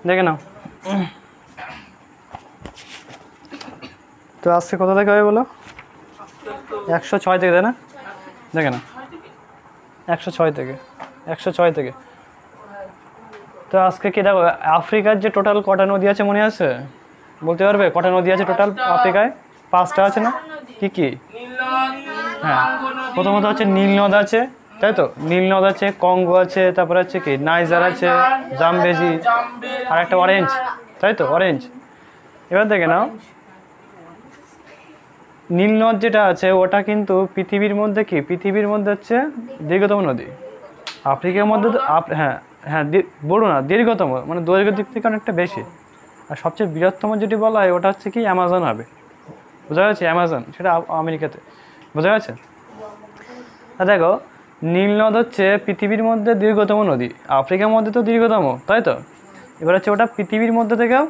দেখে নাও। তো আজকে কোথা থেকে হবে বলো? 106 থেকে, তাই না? দেখে না, 106 থেকে, 106 থেকে। তো আজকে কি দেখো, আফ্রিকার যে টোটাল কটা নদী আছে মনে আছে? বলতে পারবে কটা নদী আছে টোটাল আফ্রিকায়? 5টা আছে না? কি কি? হ্যাঁ, প্রথমত হচ্ছে নীল নদ আছে, তাই তো? নীল নদ আছে, কঙ্গো আছে, তারপরে হচ্ছে কি নাইজার আছে, জামবেজি, আর একটা অরেঞ্জ, তাই তো? অরেঞ্জ। এবার দেখে নাও, নীল নদ যেটা আছে ওটা কিন্তু পৃথিবীর মধ্যে কি, পৃথিবীর মধ্যে হচ্ছে দীর্ঘতম নদী। আফ্রিকার মধ্যে তো হ্যাঁ হ্যাঁ, বড় না, দীর্ঘতম, মানে দৈর্ঘ্যের দিক থেকে অনেকটা বেশি। আর সবচেয়ে বৃহত্তম যেটি বলা হয় ওটা হচ্ছে কি অ্যামাজন হবে। বোঝা গেছে? অ্যামাজন, সেটা আমেরিকাতে। বোঝা গেছে? দেখো, নীল নদ হচ্ছে পৃথিবীর মধ্যে দীর্ঘতম নদী, আফ্রিকার মধ্যে তো দীর্ঘতম, তাই তো? এবার হচ্ছে ওটা পৃথিবীর মধ্যে থেকেও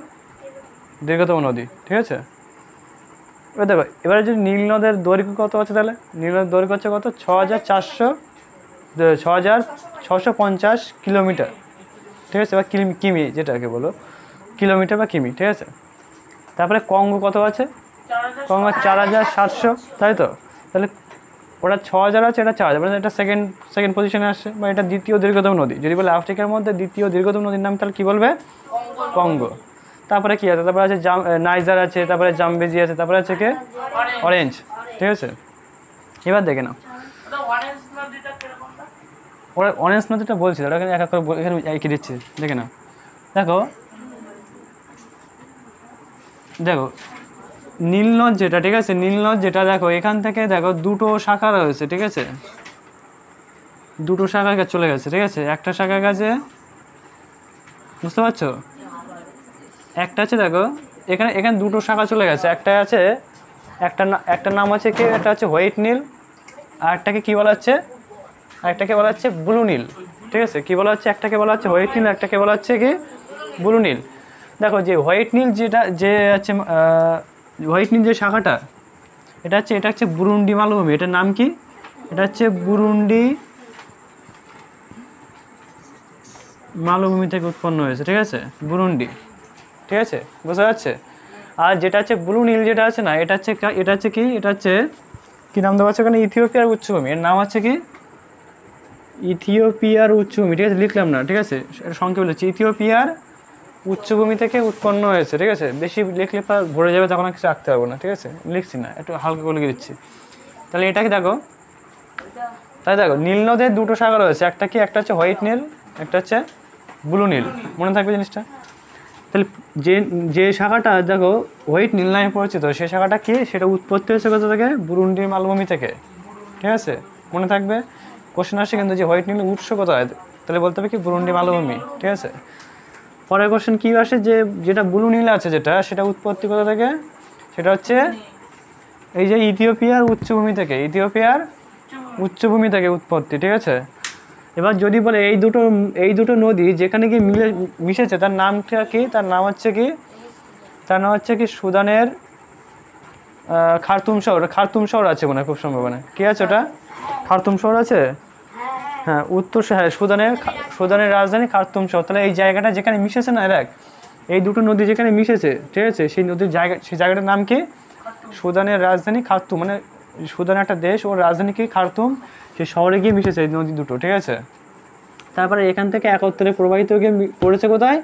দীর্ঘতম নদী, ঠিক আছে? এবার দেখো, এবারে যদি নীল নদের দৈর্ঘ্য কত আছে, তাহলে নীল নদের দৈর্ঘ্য হচ্ছে কত? 6,650 কিলোমিটার, ঠিক আছে? বা কিমি, যেটাকে বলো কিলোমিটার বা কিমি, ঠিক আছে? তারপরে কঙ্গো কত আছে? কঙ্গো 4,700, তাই তো? তাহলে ওটা 6,000 আছে, এটা 4,000, মানে এটা সেকেন্ড সেকেন্ড পজিশনে আসছে, বা এটা দ্বিতীয় দীর্ঘতম নদী। যদি বলে আফ্রিকার মধ্যে দ্বিতীয় দীর্ঘতম নদীর নাম, তাহলে কী বলবে? কঙ্গো। তারপরে কী আছে? তারপরে আছে নাইজার আছে, তারপরে জামবেজি আছে, তারপরে আছে কে? অরেঞ্জ, ঠিক আছে? এবার দেখে নাও, ওরা অরেঞ্জ নদীটা বলছিল, ওটা এখানে এক এক করে এখানে এঁকে দিচ্ছে, দেখে নাও। দেখো দেখো, নীলনদ যেটা, ঠিক আছে? নীলনদ যেটা, দেখো এখান থেকে দেখো দুটো শাখা রয়েছে, ঠিক আছে? দুটো শাখা চলে গেছে, ঠিক আছে? একটা শাখা গেছে, বুঝতে পারছো? একটা আছে, দেখো এখানে এখানে দুটো শাখা চলে গেছে। একটা আছে, একটা নাম আছে কি, একটা হচ্ছে হোয়াইট নীল, আর একটাকে কী বলা হচ্ছে? একটাকে বলা হচ্ছে ব্লু নীল, ঠিক আছে? কী বলা হচ্ছে? একটাকে বলা হচ্ছে হোয়াইট নীল, একটাকে বলা হচ্ছে কি ব্লু নীল। দেখো, যে হোয়াইট নীল যেটা, যে আছে হোয়াইট নীল যে শাখাটা, এটা হচ্ছে বুরুন্ডি মালভূমি। এটার নাম কি? এটা হচ্ছে বুরুন্ডি মালভূমি থেকে উৎপন্ন হয়েছে, ঠিক আছে? বুরুন্ডি, ঠিক আছে? বোঝা যাচ্ছে? আর যেটা হচ্ছে ব্লু নীল যেটা আছে না, এটা হচ্ছে কি, এটা হচ্ছে কী নাম দেওয়া আছে ওখানে? ইথিওপিয়ার উচ্চভূমি। এর নাম হচ্ছে কি? ইথিওপিয়ার উচ্চভূমি, ঠিক আছে? লিখলাম না, ঠিক আছে? এটা সংক্ষেপে বলেছি, ইথিওপিয়ার উচ্চভূমি থেকে উৎপন্ন হয়েছে, ঠিক আছে? বেশি লিখলে পর ভরে যাবে, তখন কিছু রাখতে পারবো না, ঠিক আছে? লিখছি না, একটু হালকা করে লিখে দিচ্ছি। তাহলে এটাকে দেখো, তাই দেখো নীল নদের দুটো শাখা রয়েছে, একটা কি, একটা হচ্ছে হোয়াইট নীল, একটা হচ্ছে ব্লু নীল। মনে থাকবে জিনিসটা। তাহলে যে যে শাখাটা দেখো হোয়াইট নীল নামে পরিচিত, সেই শাখাটা কি, সেটা উৎপত্তি হয়েছে কোথা থেকে? বুরুন্ডির মালভূমি থেকে, ঠিক আছে? মনে থাকবে, কোশ্চেন আসছে কিন্তু যে হোয়াইট নীলের উৎস কোথায়, তাহলে বলতে হবে কি বুরুন্ডি মালভূমি, ঠিক আছে? পরের কোশ্চেন কী আসে, যে যেটা ব্লু নীল আছে যেটা, সেটা উৎপত্তি কোথা থেকে? সেটা হচ্ছে এই যে ইথিওপিয়ার উচ্চভূমি থেকে, ইথিওপিয়ার উচ্চভূমি থেকে উৎপত্তি, ঠিক আছে? এবার যদি বলে এই দুটো নদী যেখানে গিয়ে মিশেছে, তার নামটা কি? তার নাম হচ্ছে কি? তার নাম হচ্ছে কি সুদানের খার্তুম শহর আছে মনে হয়, খুব সম্ভব। মানে কী আছে ওটা? খার্তুম শহর আছে, হ্যাঁ। হ্যাঁ, সুদানের রাজধানী খার্তুম শহর। তাহলে এই জায়গাটা যেখানে মিশেছে না, দেখ এই দুটো নদী যেখানে মিশেছে, ঠিক আছে? সেই নদীর জায়গা, সেই জায়গাটার নাম কি? সুদানের রাজধানী খার্তুম। মানে সুদান একটা দেশ, ওর রাজধানী কি? খার্তুম। সেই শহরে গিয়ে মিশেছে এই নদী দুটো, ঠিক আছে? তারপরে এখান থেকে একত্রে প্রবাহিত গিয়ে পড়েছে কোথায়?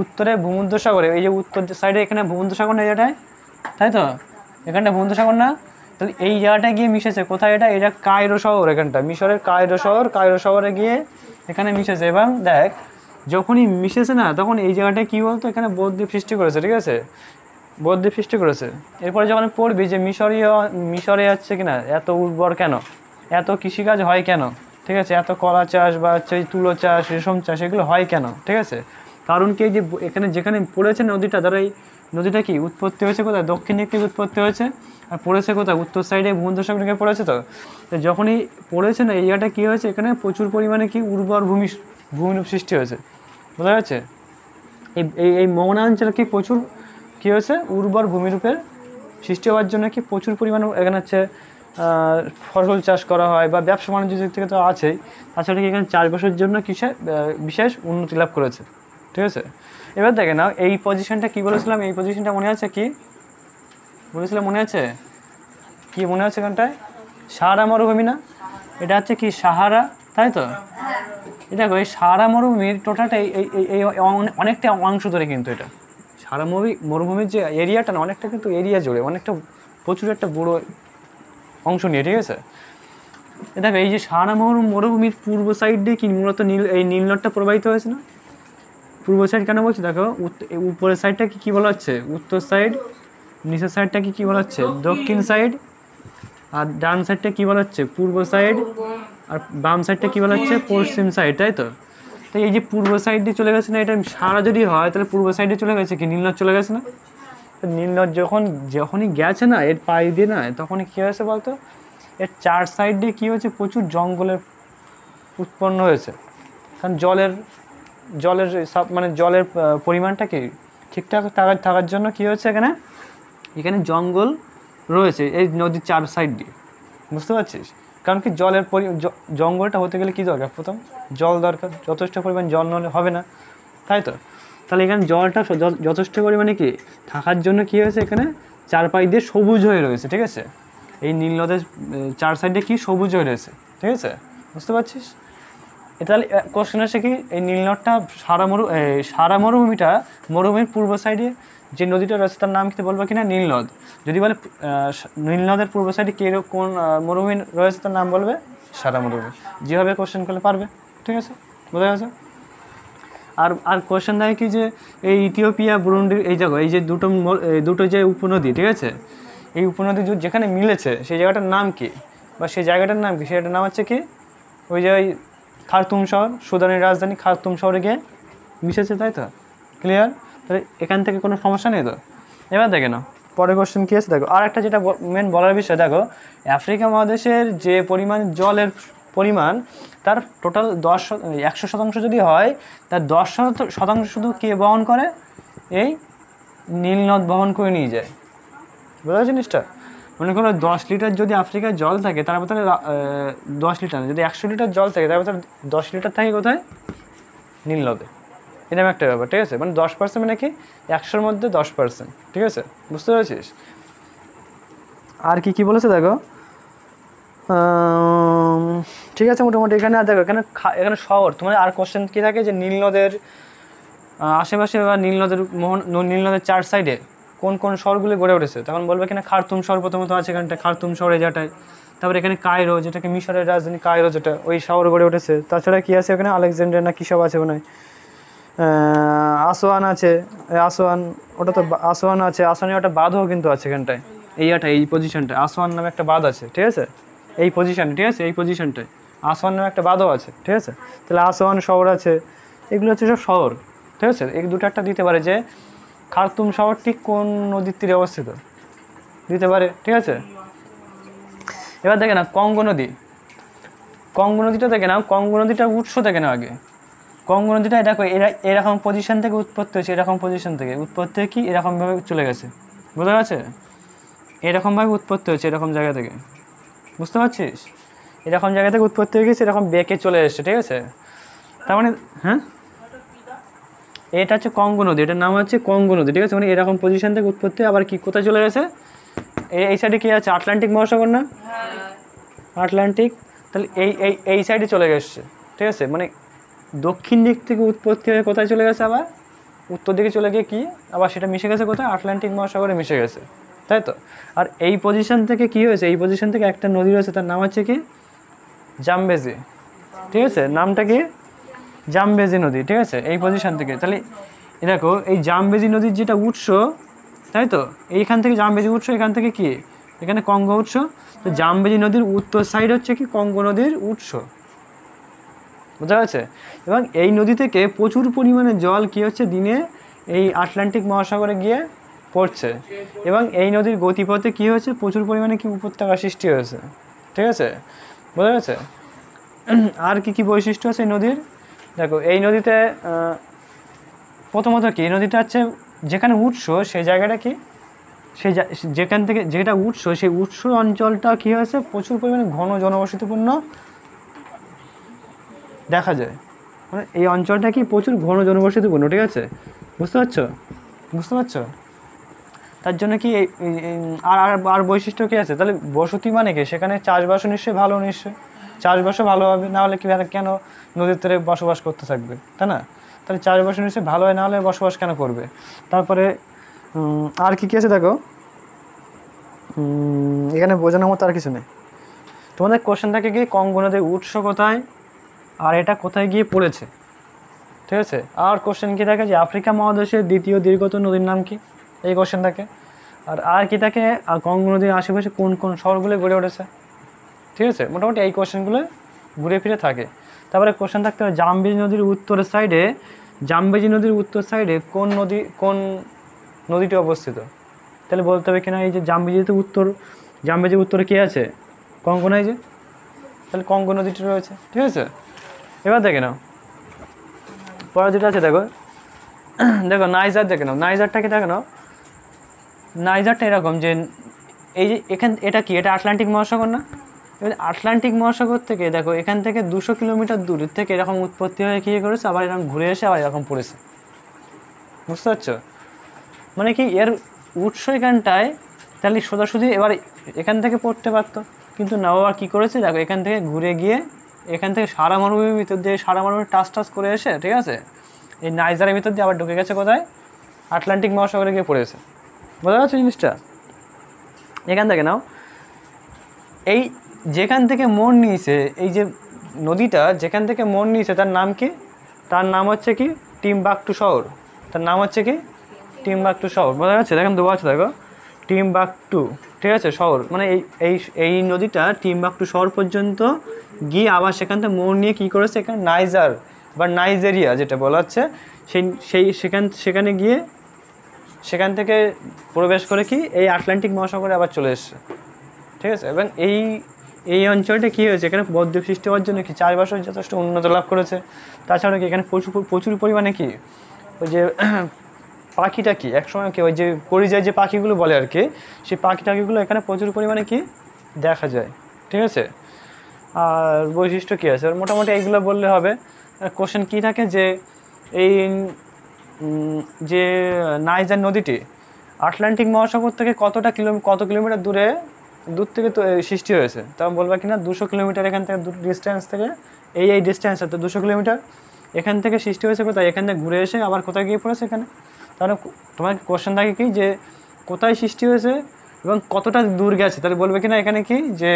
উত্তরে ভূমধ্যসাগরে। এই যে উত্তর সাইডে এখানে ভূমধ্যসাগর না, জায়গাটায়, তাই তো? এখানটা ভূমধ্যসাগর না? তাহলে এই জায়গাটায় গিয়ে মিশেছে কোথায়? এটা কায়রো শহর, এখানটা মিশরের কায়রো শহরে গিয়ে এখানে মিশেছে। এবং দেখ, যখনই মিশেছে না, তখন এই জায়গাটায় কী বলতো, এখানে বদ্বীপ সৃষ্টি করেছে, ঠিক আছে? বদ্বীপ সৃষ্টি করেছে। এরপরে যখন পড়বি যে মিশরে হচ্ছে কিনা এত উর্বর কেন, এত কৃষিকাজ হয় কেন, ঠিক আছে? এত কলা চাষ বা হচ্ছে তুলো চাষ, রেশম চাষ, এগুলো হয় কেন, ঠিক আছে? কারণ কি, যে এখানে যেখানে পড়েছে নদীটা, ধরো এই নদীটা কি উৎপত্তি হয়েছে কোথায়? দক্ষিণ দিক থেকে উৎপত্তি হয়েছে, আর পড়েছে কোথায়? উত্তর সাইডে ভূমধ্যসাগর থেকে পড়েছে। তো যখনই পড়েছে না, এই জায়গাটা কী হয়েছে, এখানে প্রচুর পরিমাণে কি উর্বর ভূমিরূপ সৃষ্টি হয়েছে। বোঝা যাচ্ছে? এই মোহনাঞ্চলে কি প্রচুর কী হয়েছে, উর্বর ভূমিরূপের সৃষ্টি হওয়ার জন্য কি প্রচুর পরিমাণে এখানে হচ্ছে ফসল চাষ করা হয়, বা ব্যবসা বাণিজ্য দিক থেকে তো আছেই। তাছাড়া কি এখানে চাষবাসের জন্য বিশেষ উন্নতি লাভ করেছে, ঠিক আছে। এবার দেখে নাও এই পজিশনটা কি বলেছিলাম, এই পজিশনটা মনে আছে কি বলেছিলাম, মনে আছে কি মনে আছে এখানটায়? সাহারা মরুভূমি না, এটা হচ্ছে কি সাহারা, তাই তো? দেখো এই সাহারা মরুভূমির টোটালটা এই অনেকটা অংশ ধরে কিন্তু এটা সাহারা মরুভূমির যে এরিয়াটা না অনেকটা কিন্তু এরিয়া জুড়ে অনেকটা প্রচুর একটা বড় অংশ নিয়ে, ঠিক আছে। দেখো এই যে সাহারা মরুভূমির পূর্ব সাইড দিয়ে কি মূলত এই নীল নদটা প্রবাহিত হয়েছে না? পূর্ব সাইড কেন বলছি দেখো, উপরের সাইডটা কি বলা হচ্ছে উত্তর সাইড, নিচের সাইডটা কি বলা হচ্ছে দক্ষিণ সাইড, আর ডান সাইডটা কি বলা হচ্ছে পূর্ব সাইড, আর বাম সাইডটা কি বলা হচ্ছে পশ্চিম সাইড, তাই তো? তো এই যে পূর্ব সাইড দিয়ে চলে গেছে না, এটা সারা যদি হয় তাহলে পূর্ব সাইডে চলে গেছে কি নীলনদ চলে গেছে না? নীলনদ যখনই গেছে না এর পায়ে দিয়ে না, তখনই কী হয়েছে বলতো, এর চার সাইড দিয়ে কী হয়েছে প্রচুর জঙ্গলের উৎপন্ন হয়েছে। কারণ জলের পরিমাণটা কি ঠিকঠাক থাকার জন্য কী হচ্ছে এখানে জঙ্গল রয়েছে এই নদীর চার সাইড দিয়ে, বুঝতে পারছিস? কারণ কি জঙ্গলটা হতে গেলে কি দরকার, প্রথম জল দরকার, যথেষ্ট পরিমাণ জল নলে হবে না, তাই তো? তাহলে এখানে জলটা যথেষ্ট পরিমাণে কি থাকার জন্য কি হয়েছে এখানে চারপাশ দিয়ে সবুজ হয়ে রয়েছে, ঠিক আছে। এই নীল নদের চার সাইডে কি সবুজ হয়ে রয়েছে, ঠিক আছে, বুঝতে পারছিস? তাহলে কোশ্চেন আসে কি এই নীলনদটা সারা মরুভূমির পূর্ব সাইডে যে নদীটা রয়েছে তার নাম কি বলবো কিনা নীলনদ। যদি বলে নীলনদের পূর্ব সাইডে কোন মরুভূমি রয়েছে তার নাম বলবে সারা মরুভূমি। যেভাবে কোশ্চেন করলে পারবে, ঠিক আছে, বোঝা গেছে? আর কোশ্চেন দেয় কি যে এই ইথিওপিয়া বুরুন্ডি এই জায়গা এই যে দুটো যে উপনদী, ঠিক আছে, এই উপনদী যেখানে মিলেছে সেই জায়গাটার নাম কি, বা সেই জায়গাটার নাম কি, সেটার নাম হচ্ছে কি ওই যে খার্তুম শহর, সুদানের রাজধানী খার্তুম শহরে গিয়ে মিশেছে, তাই তো? ক্লিয়ার? তাহলে এখান থেকে কোনো সমস্যা নেই তো। এবার দেখে নাও পরের কোশ্চেন কী আছে দেখো। আর একটা যেটা মেন বলার বিষয় দেখো, আফ্রিকা মহাদেশের যে জলের পরিমাণ তার টোটাল 100% যদি হয়, তার 10% শুধু কে বহন করে, এই নীলনদ বহন করে নিয়ে যায়। বোঝা যায় জিনিসটা? মনে করো 10 লিটার যদি আফ্রিকায় জল থাকে তার ভিতরে 10 লিটার যদি 100 লিটার জল থাকে তার ভিতরে 10 লিটার থাকে কোথায়, নীলনদে। এরকম একটা ব্যাপার, ঠিক আছে। মানে 10% মানে কি 100-র মধ্যে 10%, ঠিক আছে, বুঝতে পেরেছিস? আর কি বলেছে দেখো, ঠিক আছে মোটামুটি এখানে। আর দেখো এখানে শহর তোমার আর কোশ্চেন কী থাকে যে নীলনদের আশেপাশে বা নীলনদের চার সাইডে কোন কোন শহরগুলি গড়ে উঠেছে, তখন বলবে কিনা খার্তুম শহর প্রথমত আছে এখানটা, খার্তুম শহরে যেটায়। তারপরে এখানে কায়রো, যেটাকে মিশরের রাজধানী কায়রো, যেটা ওই শহর গড়ে উঠেছে। তাছাড়া কী আছে ওখানে আলেকজান্ডার না কী সব আছে ওখানে, আসোয়ান আছে, ওটা তো আসোয়ান আছে, আসোয়ানে একটা বাঁধও কিন্তু আছে এখানটায়, এই পজিশনটা আসোয়ান নামে একটা বাঁধ আছে, ঠিক আছে, এই পজিশানে, ঠিক আছে, এই পজিশনটায় আসোয়ান নামে একটা বাঁধও আছে, ঠিক আছে। তাহলে আসোয়ান শহর আছে, এগুলো হচ্ছে সব শহর, ঠিক আছে। এই দুটো একটা দিতে পারে যে খার্তুম শহরটি কোন নদীর তীরে অবস্থিত, দিতে পারে, ঠিক আছে। এবার দেখে না কঙ্গো নদীটা দেখে নাও, কঙ্গো নদীটার উৎস দেখে নাও আগে। কঙ্গো নদীটা দেখো এরকম পজিশন থেকে উৎপত্তি হয়েছে, এরকম পজিশন থেকে উৎপত্তি কি এরকমভাবে চলে গেছে, বোঝা গেছে? এরকমভাবে উৎপত্তি হয়েছে এরকম জায়গা থেকে, বুঝতে পারছিস? এরকম জায়গা থেকে উৎপত্তি হয়ে গেছে, এরকম বেঁকে চলে এসছে, ঠিক আছে। তার মানে হ্যাঁ, এটা হচ্ছে কঙ্গো নদী, এটার নাম হচ্ছে কঙ্গো নদী, ঠিক আছে। মানে এরকম পজিশন থেকে উৎপত্তি, আবার কি কোথায় চলে গেছে, এই সাইডে কি আছে আটলান্টিক মহাসাগর না, আটলান্টিক, তাহলে এই সাইডে চলে গেছে, ঠিক আছে। মানে দক্ষিণ দিক থেকে উৎপত্তি হয়ে কোথায় চলে গেছে, আবার উত্তর দিকে চলে গিয়ে কি আবার সেটা মিশে গেছে কোথায়, আটলান্টিক মহাসাগরে মিশে গেছে, তাই তো। আর এই পজিশন থেকে কি হয়েছে, এই পজিশন থেকে একটা নদী রয়েছে, তার নাম হচ্ছে কি জামবেজি, ঠিক আছে, নামটা কি জামবেজি নদী, ঠিক আছে, এই পজিশন থেকে। তাহলে দেখো এই জামবেজি নদীর যেটা উৎস, তাই তো, এইখান থেকে জামবেজি উৎস, এখান থেকে কি এখানে কঙ্গো উৎস। তো জামবেজি নদীর উত্তর সাইড হচ্ছে কি কঙ্গো নদীর উৎস, বোঝা গেছে। এবং এই নদী থেকে প্রচুর পরিমাণে জল কী হচ্ছে দিনে এই আটলান্টিক মহাসাগরে গিয়ে পড়ছে, এবং এই নদীর গতিপথে কী হয়েছে প্রচুর পরিমাণে কি উপত্যকা সৃষ্টি হয়েছে, ঠিক আছে, বোঝা গেছে। আর কি বৈশিষ্ট্য আছে এই নদীর, দেখো এই নদীতে প্রথমত কি এই নদীটা হচ্ছে যেখানে উৎস সেই জায়গাটা কি যেখান থেকে যেটা উৎস সেই উৎস অঞ্চলটা কী হয়েছে প্রচুর পরিমাণে ঘন জনবসতিপূর্ণ দেখা যায়, মানে এই অঞ্চলটা কি প্রচুর ঘন জনবসতিপূর্ণ, ঠিক আছে, বুঝতে পারছো, বুঝতে পারছো? তার জন্য কি আর আর আর বৈশিষ্ট্য কী আছে তাহলে? বসতি মানে কি, সেখানে চাষবাসও নিশ্চয়ই ভালো, নিশ্চয়ই চাষবাসও ভালো হবে, না হলে কি কেন নদীর তীরে বসবাস করতে থাকবে, তাই না? তাহলে চাষবাসও নিশ্চয়ই ভালো হয়, না হলে বসবাস কেন করবে? তারপরে আর কী কী আছে দেখো, এখানে বোঝানোর মতো আর কিছু নেই। তোমাদের কোশ্চেন থাকে কি কঙ্গো নদীর উৎস কোথায় আর এটা কোথায় গিয়ে পড়েছে, ঠিক আছে? আর কোশ্চেন কী থাকে যে আফ্রিকা মহাদেশের দ্বিতীয় দীর্ঘতম নদীর নাম কি, এই কোশ্চেন থাকে। আর কি থাকে, আর কঙ্গো নদীর আশেপাশে কোন কোন শহরগুলো গড়ে উঠেছে, ঠিক আছে? মোটামুটি এই কোশ্চেনগুলো ঘুরে ফিরে থাকে। তারপরে কোশ্চেন থাকতে হবে জামবেজি নদীর উত্তরের সাইডে, জামবেজি নদীর উত্তর সাইডে কোন নদীটি অবস্থিত? তাহলে বলতে হবে কিনা এই যে জামবেজিতে জামবেজির উত্তরে কে আছে? কঙ্গো নাই যে, তাহলে কঙ্গো নদীটি রয়েছে, ঠিক আছে? এবার দেখে নাও পরে যেটা আছে দেখো, দেখো নাইজার দেখে নাও, নাইজারটাকে দেখে নাও। নাইজারটা এরকম যে এই যে এটা কি, এটা আটলান্টিক মহাসাগর না? এবার আটলান্টিক মহাসাগর থেকে দেখো এখান থেকে 200 কিলোমিটার দূরের থেকে এরকম উৎপত্তি হয়ে কী করেছে, আবার এরকম ঘুরে এসে আবার এরকম পড়েছে, বুঝতে পারছো? মানে কি এর উৎস এখানটায়, তাহলে সোজাসুজি এবার এখান থেকে পড়তে পারতো, কিন্তু না, আবার কী করেছে দেখো এখান থেকে ঘুরে গিয়ে এখান থেকে সারা মরুভূমির ভিতর দিয়ে, সারা মরুভূমি টাচ করে এসে, ঠিক আছে, এই নাইজারের ভিতর দিয়ে আবার ঢুকে গেছে কোথায়? আটলান্টিক মহাসাগরে গিয়ে পড়েছে, বোঝা যাচ্ছে জিনিসটা? এখান থেকে নাও, এই যেখান থেকে মোড় নিয়েছে, এই যে নদীটা যেখান থেকে মোড় নিয়েছে তার নাম কি? তার নাম হচ্ছে কি টিম্বাকটু শহর, তার নাম হচ্ছে কি টিম্বাকটু শহর, বোঝা যাচ্ছে? দেখেন দেওয়া আছে দেখো টিম্বাকটু, ঠিক আছে, শহর। মানে এই নদীটা টিম্বাকটু শহর পর্যন্ত গিয়ে আবার সেখান থেকে মোড় নিয়ে কী করেছে, এখানে নাইজার বা নাইজেরিয়া যেটা বলা হচ্ছে, সেখানে গিয়ে সেখান থেকে প্রবেশ করে কি এই আটলান্টিক মহাসাগরে আবার চলে এসছে, ঠিক আছে? এবং এই অঞ্চলটা কী হয়েছে, এখানে বদ্বীপ সৃষ্টি হওয়ার জন্য কি চারপাশে যথেষ্ট উন্নতি লাভ করেছে। তাছাড়া কি এখানে প্রচুর পরিমাণে কি ওই যে পাখিটা কি একসময় কি ওই যে পরিযায়ী যে পাখিগুলো বলে আর কি, সেই পাখি টাখিগুলো এখানে প্রচুর পরিমাণে কি দেখা যায়, ঠিক আছে? আর বৈশিষ্ট্য কী আছে মোটামুটি এইগুলো বললে হবে। কোশ্চেন কী থাকে যে এই যে নাইজার নদীটি আটলান্টিক মহাসাগর থেকে কত কিলোমিটার দূর থেকে তো সৃষ্টি হয়েছে, তা বলবা কিনা 200 কিলোমিটার এখান থেকে ডিস্টেন্স থেকে, এই ডিস্টেন্স তো 200 কিলোমিটার এখান থেকে সৃষ্টি হয়েছে কোথায়? এখান থেকে ঘুরে এসে আবার কোথায় গিয়ে পড়েছে এখানে। তাহলে তোমার কোশ্চেন থাকে কি যে কোথায় সৃষ্টি হয়েছে এবং কতটা দূর গেছে, তাহলে বলবে কিনা এখানে কি যে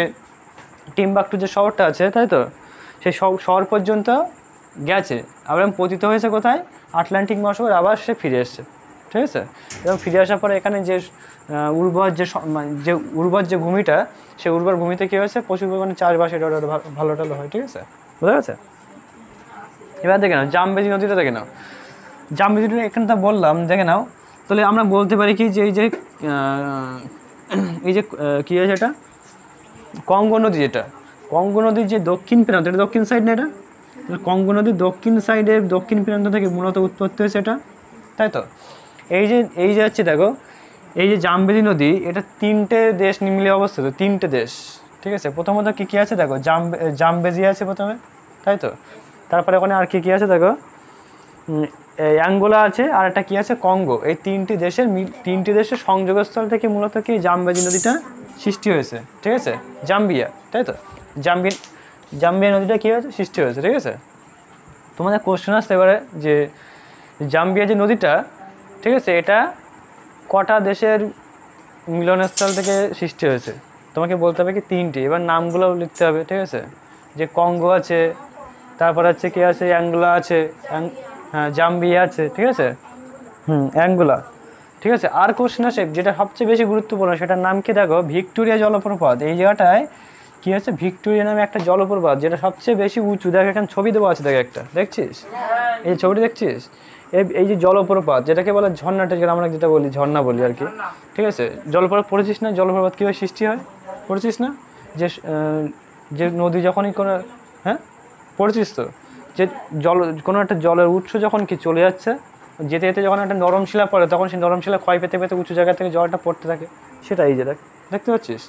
টিম্বাকটু যে শহরটা আছে, তাই তো, সেই শহর পর্যন্ত গেছে, আবার পতিত হয়েছে কোথায়? আটলান্টিক মহাসাগর, আবার সে ফিরে এসছে, ঠিক আছে? এবং ফিরে আসার পরে এখানে যে উর্বর যে ভূমিটা, সেই উর্বর ভূমিতে কী হয়েছে, প্রচুর পরিমাণে চাষবাস এটা ভালো টালো হয়, ঠিক আছে, বোঝা গেছে? এবার দেখে নাও জামবেজি নদীটা দেখে নাও, জামবেজি নদী এখানে তো বললাম, দেখে নাও। তাহলে আমরা বলতে পারি কি যে এই যে কী আছে এটা কঙ্গো নদী, যেটা কঙ্গো নদীর যে দক্ষিণ প্রান্ত, এটা দক্ষিণ সাইড না, এটা কঙ্গো নদীর দক্ষিণ সাইডে দক্ষিণ প্রান্ত থেকে মূলত উৎপত্তি হয়েছে এটা, তাই তো? এই যে হচ্ছে দেখো এই যে জামবেজি নদী, এটা 3টে দেশ মিলে অবস্থিত, 3টে দেশ, ঠিক আছে? প্রথমত কী আছে দেখো, জামবেজি আছে প্রথমে, তাই তো? তারপরে ওখানে আর কী আছে দেখো, অ্যাঙ্গোলা আছে, আর একটা কী আছে কঙ্গো। এই 3টি দেশের সংযোগস্থল থেকে মূলত কি জামবেজি নদীটা সৃষ্টি হয়েছে, ঠিক আছে? জাম্বিয়া, তাই তো? জাম্বিয়া নদীটা কী হয়েছে, সৃষ্টি হয়েছে, ঠিক আছে? তোমাদের কোশ্চেন আসতে পারে যে জাম্বিয়া যে নদীটা, ঠিক আছে, এটা কটা দেশের মিলনস্থল থেকে সৃষ্টি হয়েছে? তোমাকে বলতে হবে কি 3টি, এবার নামগুলো লিখতে হবে, ঠিক আছে? যে কঙ্গো আছে, তারপর হচ্ছে কি আছে অ্যাঙ্গোলা আছে, হ্যাঁ জাম্বিয়া আছে, ঠিক আছে, অ্যাঙ্গোলা, ঠিক আছে? আর কোশ্চেন আসে যেটা সবচেয়ে বেশি গুরুত্বপূর্ণ, সেটার নাম কি দেখো ভিক্টোরিয়া জলপ্রপাত। এই জায়গাটায় কী আছে, ভিক্টোরিয়া নামে একটা জলপ্রপাত, যেটা সবচেয়ে বেশি উঁচু। দেখ এখানে ছবি দেওয়া আছে, দেখ একটা, দেখছিস এই ছবিটা দেখছিস? এই যে জলপ্রপাত যেটাকে বলে ঝর্ণাটা, যেটা আমরা যেটা বলি ঝর্ণা বলি আর কি, ঠিক আছে? জলপ্রপাত পড়েছিস না, জলপ্রপাত কীভাবে সৃষ্টি হয় পড়েছিস না? যে নদী যখনই কোনো, হ্যাঁ পড়েছিস তো, যে কোনো একটা জলের উৎস যখন কি চলে যাচ্ছে, যেতে যেতে যখন একটা নরম শিলা পড়ে, তখন সেই নরম শিলা ক্ষয় পেতে পেতে উঁচু জায়গা থেকে জলটা পড়তে থাকে, সেটা এই যে দেখতে পাচ্ছিস?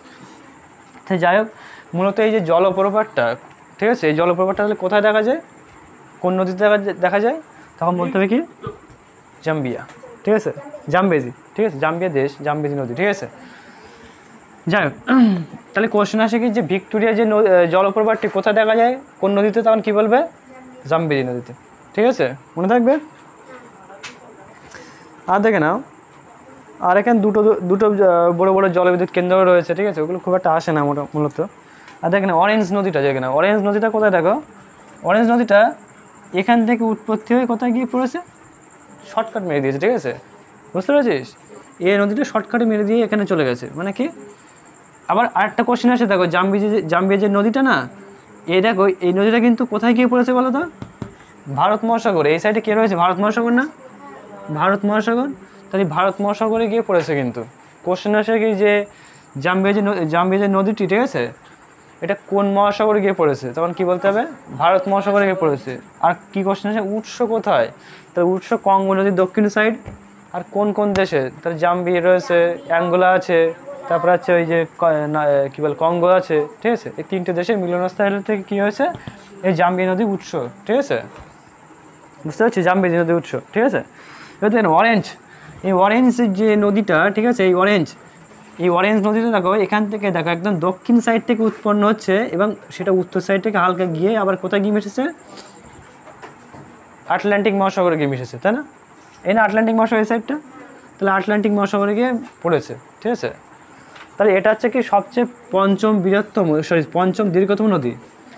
তো যাই হোক, মূলত এই যে জলপ্রপাতটা, ঠিক আছে, এই জলপ্রপাতটা তাহলে কোথায় দেখা যায়? কোন নদীতে দেখা যায়, তখন বলতে হবে কি জাম্বিয়া, ঠিক আছে, জামবেজি, ঠিক আছে, জাম্বিয়া দেশ, জামবেজি নদী, ঠিক আছে। যাই হোক, তাহলে কোশ্চেন আসে কি যে ভিক্টোরিয়া যে জলপ্রপাতটি কোথায় দেখা যায়, কোন নদীতে, তখন কি বলবে জামবেজি নদীতে, ঠিক আছে, মনে থাকবে। আর দেখে নাও, আর এখানে দুটো দুটো বড় বড় জলবিদ্যুৎ কেন্দ্র রয়েছে, ঠিক আছে, ওগুলো খুব একটা আসে না মূলত। আর দেখে না অরেঞ্জ নদীটা, দেখে না অরেঞ্জ নদীটা কোথায়, দেখো অরেঞ্জ নদীটা এখান থেকে উৎপত্তি হয়ে কোথায় গিয়ে পড়েছে, শর্টকাট মেরে দিয়েছে, ঠিক আছে, বুঝতে পেরেছিস, এই নদীটা শর্টকাটে মেরে দিয়ে এখানে চলে গেছে, মানে কি। আবার আরেকটা কোশ্চেন আসে, দেখো জাম্বিয়া যে নদীটা না, এই দেখো এই নদীটা কিন্তু কোথায় গিয়ে পড়েছে বলো তো, ভারত মহাসাগর, এই সাইডে কে রয়েছে, ভারত মহাসাগর না, ভারত মহাসাগর, তাহলে ভারত মহাসাগরে গিয়ে পড়েছে কিন্তু। কোশ্চেন আসে কি যে জাম্বিয়া যে নদীটি, ঠিক আছে, এটা কোন মহাসাগরে গিয়ে পড়েছে, তখন কি বলতে হবে ভারত মহাসাগরে গিয়ে পড়েছে। আর কি কোশ্চেন আছে, উৎস কোথায়, তাহলে উৎস কঙ্গো নদীর দক্ষিণ সাইড। আর কোন কোন দেশে, তাহলে জাম্বিয়া রয়েছে, অ্যাঙ্গোলা আছে, তারপর আছে ওই যে কী বল কঙ্গো আছে, ঠিক আছে, এই তিনটে দেশের মিলনস্থল থেকে কী হয়েছে এই জাম্বিয়া নদীর উৎস, ঠিক আছে, বুঝতে পারছি, জাম্বিয়া নদীর উৎস, ঠিক আছে। এবার দেখেন অরেঞ্জ, এই অরেঞ্জ যে নদীটা, ঠিক আছে, এই অরেঞ্জ নদীটা দেখো এখান থেকে দেখো একদম দক্ষিণ সাইড থেকে উৎপন্ন হচ্ছে এবং সেটা উত্তর সাইড থেকে হালকা গিয়ে আবার কোথায় গিয়ে মিশেছে, আটলান্টিক মহাসাগরে গিয়ে মিশেছে, তাই না, এই না আটলান্টিক মহাসাগর এই সাইডটা, তাহলে আটলান্টিক মহাসাগরে গিয়ে পড়েছে, ঠিক আছে। তাহলে এটা হচ্ছে কি সবচেয়ে পঞ্চম দীর্ঘতম নদী।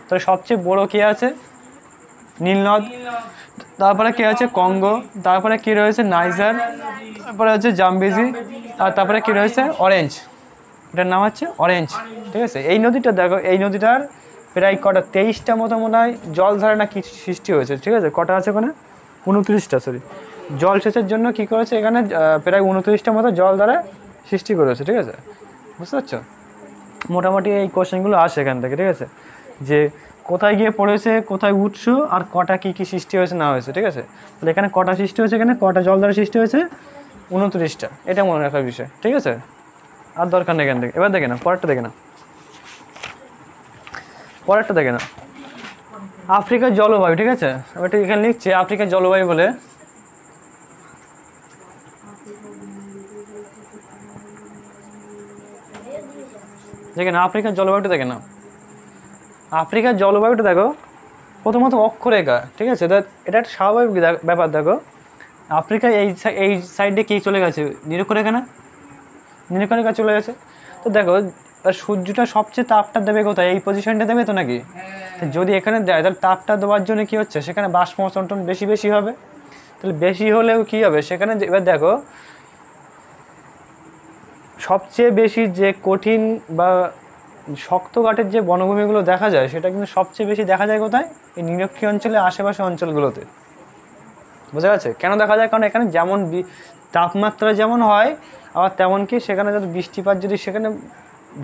তাহলে সবচেয়ে বড় কে আছে, নীলনদ, তারপরে কে আছে কঙ্গো, তারপরে কি রয়েছে নাইজার, তারপরে হচ্ছে জামবেজি, আর তারপরে কি রয়েছে অরেঞ্জ, এটার নাম হচ্ছে অরেঞ্জ, ঠিক আছে। এই নদীটা দেখো, এই নদীটার প্রায় কটা 23টা মতো মনে হয় জল ধারা না কি সৃষ্টি হয়েছে, ঠিক আছে, কটা আছে ওখানে 29টা, সরি, জল সেচের জন্য কি করেছে এখানে প্রায় 29টা মতো জল ধারা সৃষ্টি করেছে, ঠিক আছে, বুঝতে পারছো। মোটামুটি এই কোশ্চেনগুলো আসে এখান থেকে, ঠিক আছে, যে কোথায় গিয়ে পড়েছে, কোথায় উৎস, আর কটা কী কী সৃষ্টি হয়েছে না হয়েছে, ঠিক আছে। তাহলে এখানে কটা সৃষ্টি হয়েছে, এখানে কটা জল ধারা সৃষ্টি হয়েছে 29টা, এটা মনে রাখার বিষয়, ঠিক আছে, আর দরকার নেই এখান থেকে। এবার দেখে না পরেরটা, দেখে না পরেরটা, দেখে না আফ্রিকার জলবায়ু, ঠিক আছে, আমি একটু এখানে লিখছি আফ্রিকার জলবায়ু বলে। দেখে না আফ্রিকার জলবায়ুটা, দেখে না আফ্রিকার জলবায়ুটা দেখো, প্রথমত অক্ষরেখা, ঠিক আছে, এটা একটা স্বাভাবিক ব্যাপার। দেখো আফ্রিকা এই সাইডে কী চলে গেছে, নিরক্ষরেখা না, নিরক্ষরেখা চলে গেছে। তো দেখো সূর্যটা সবচেয়ে তাপটা দেবে কোথায়, এই পজিশনটা দেবে তো নাকি, যদি এখানে দেয় তাহলে তাপটা দেওয়ার জন্য কী হচ্ছে, সেখানে বাষ্প মোচন বেশি হবে, তাহলে বেশি হলেও কী হবে সেখানে, এবার দেখো সবচেয়ে বেশি যে কঠিন বা শক্ত কাঠের যে বনভূমিগুলো দেখা যায়, সেটা কিন্তু সবচেয়ে বেশি দেখা যায় কোথায়, এই নিরক্ষীয় অঞ্চলে আশেপাশে অঞ্চলগুলোতে, বোঝা যাচ্ছে কেন দেখা যায়, কারণ এখানে যেমন তাপমাত্রা যেমন হয়, আবার তেমন কি সেখানে যদি বৃষ্টিপাত যদি সেখানে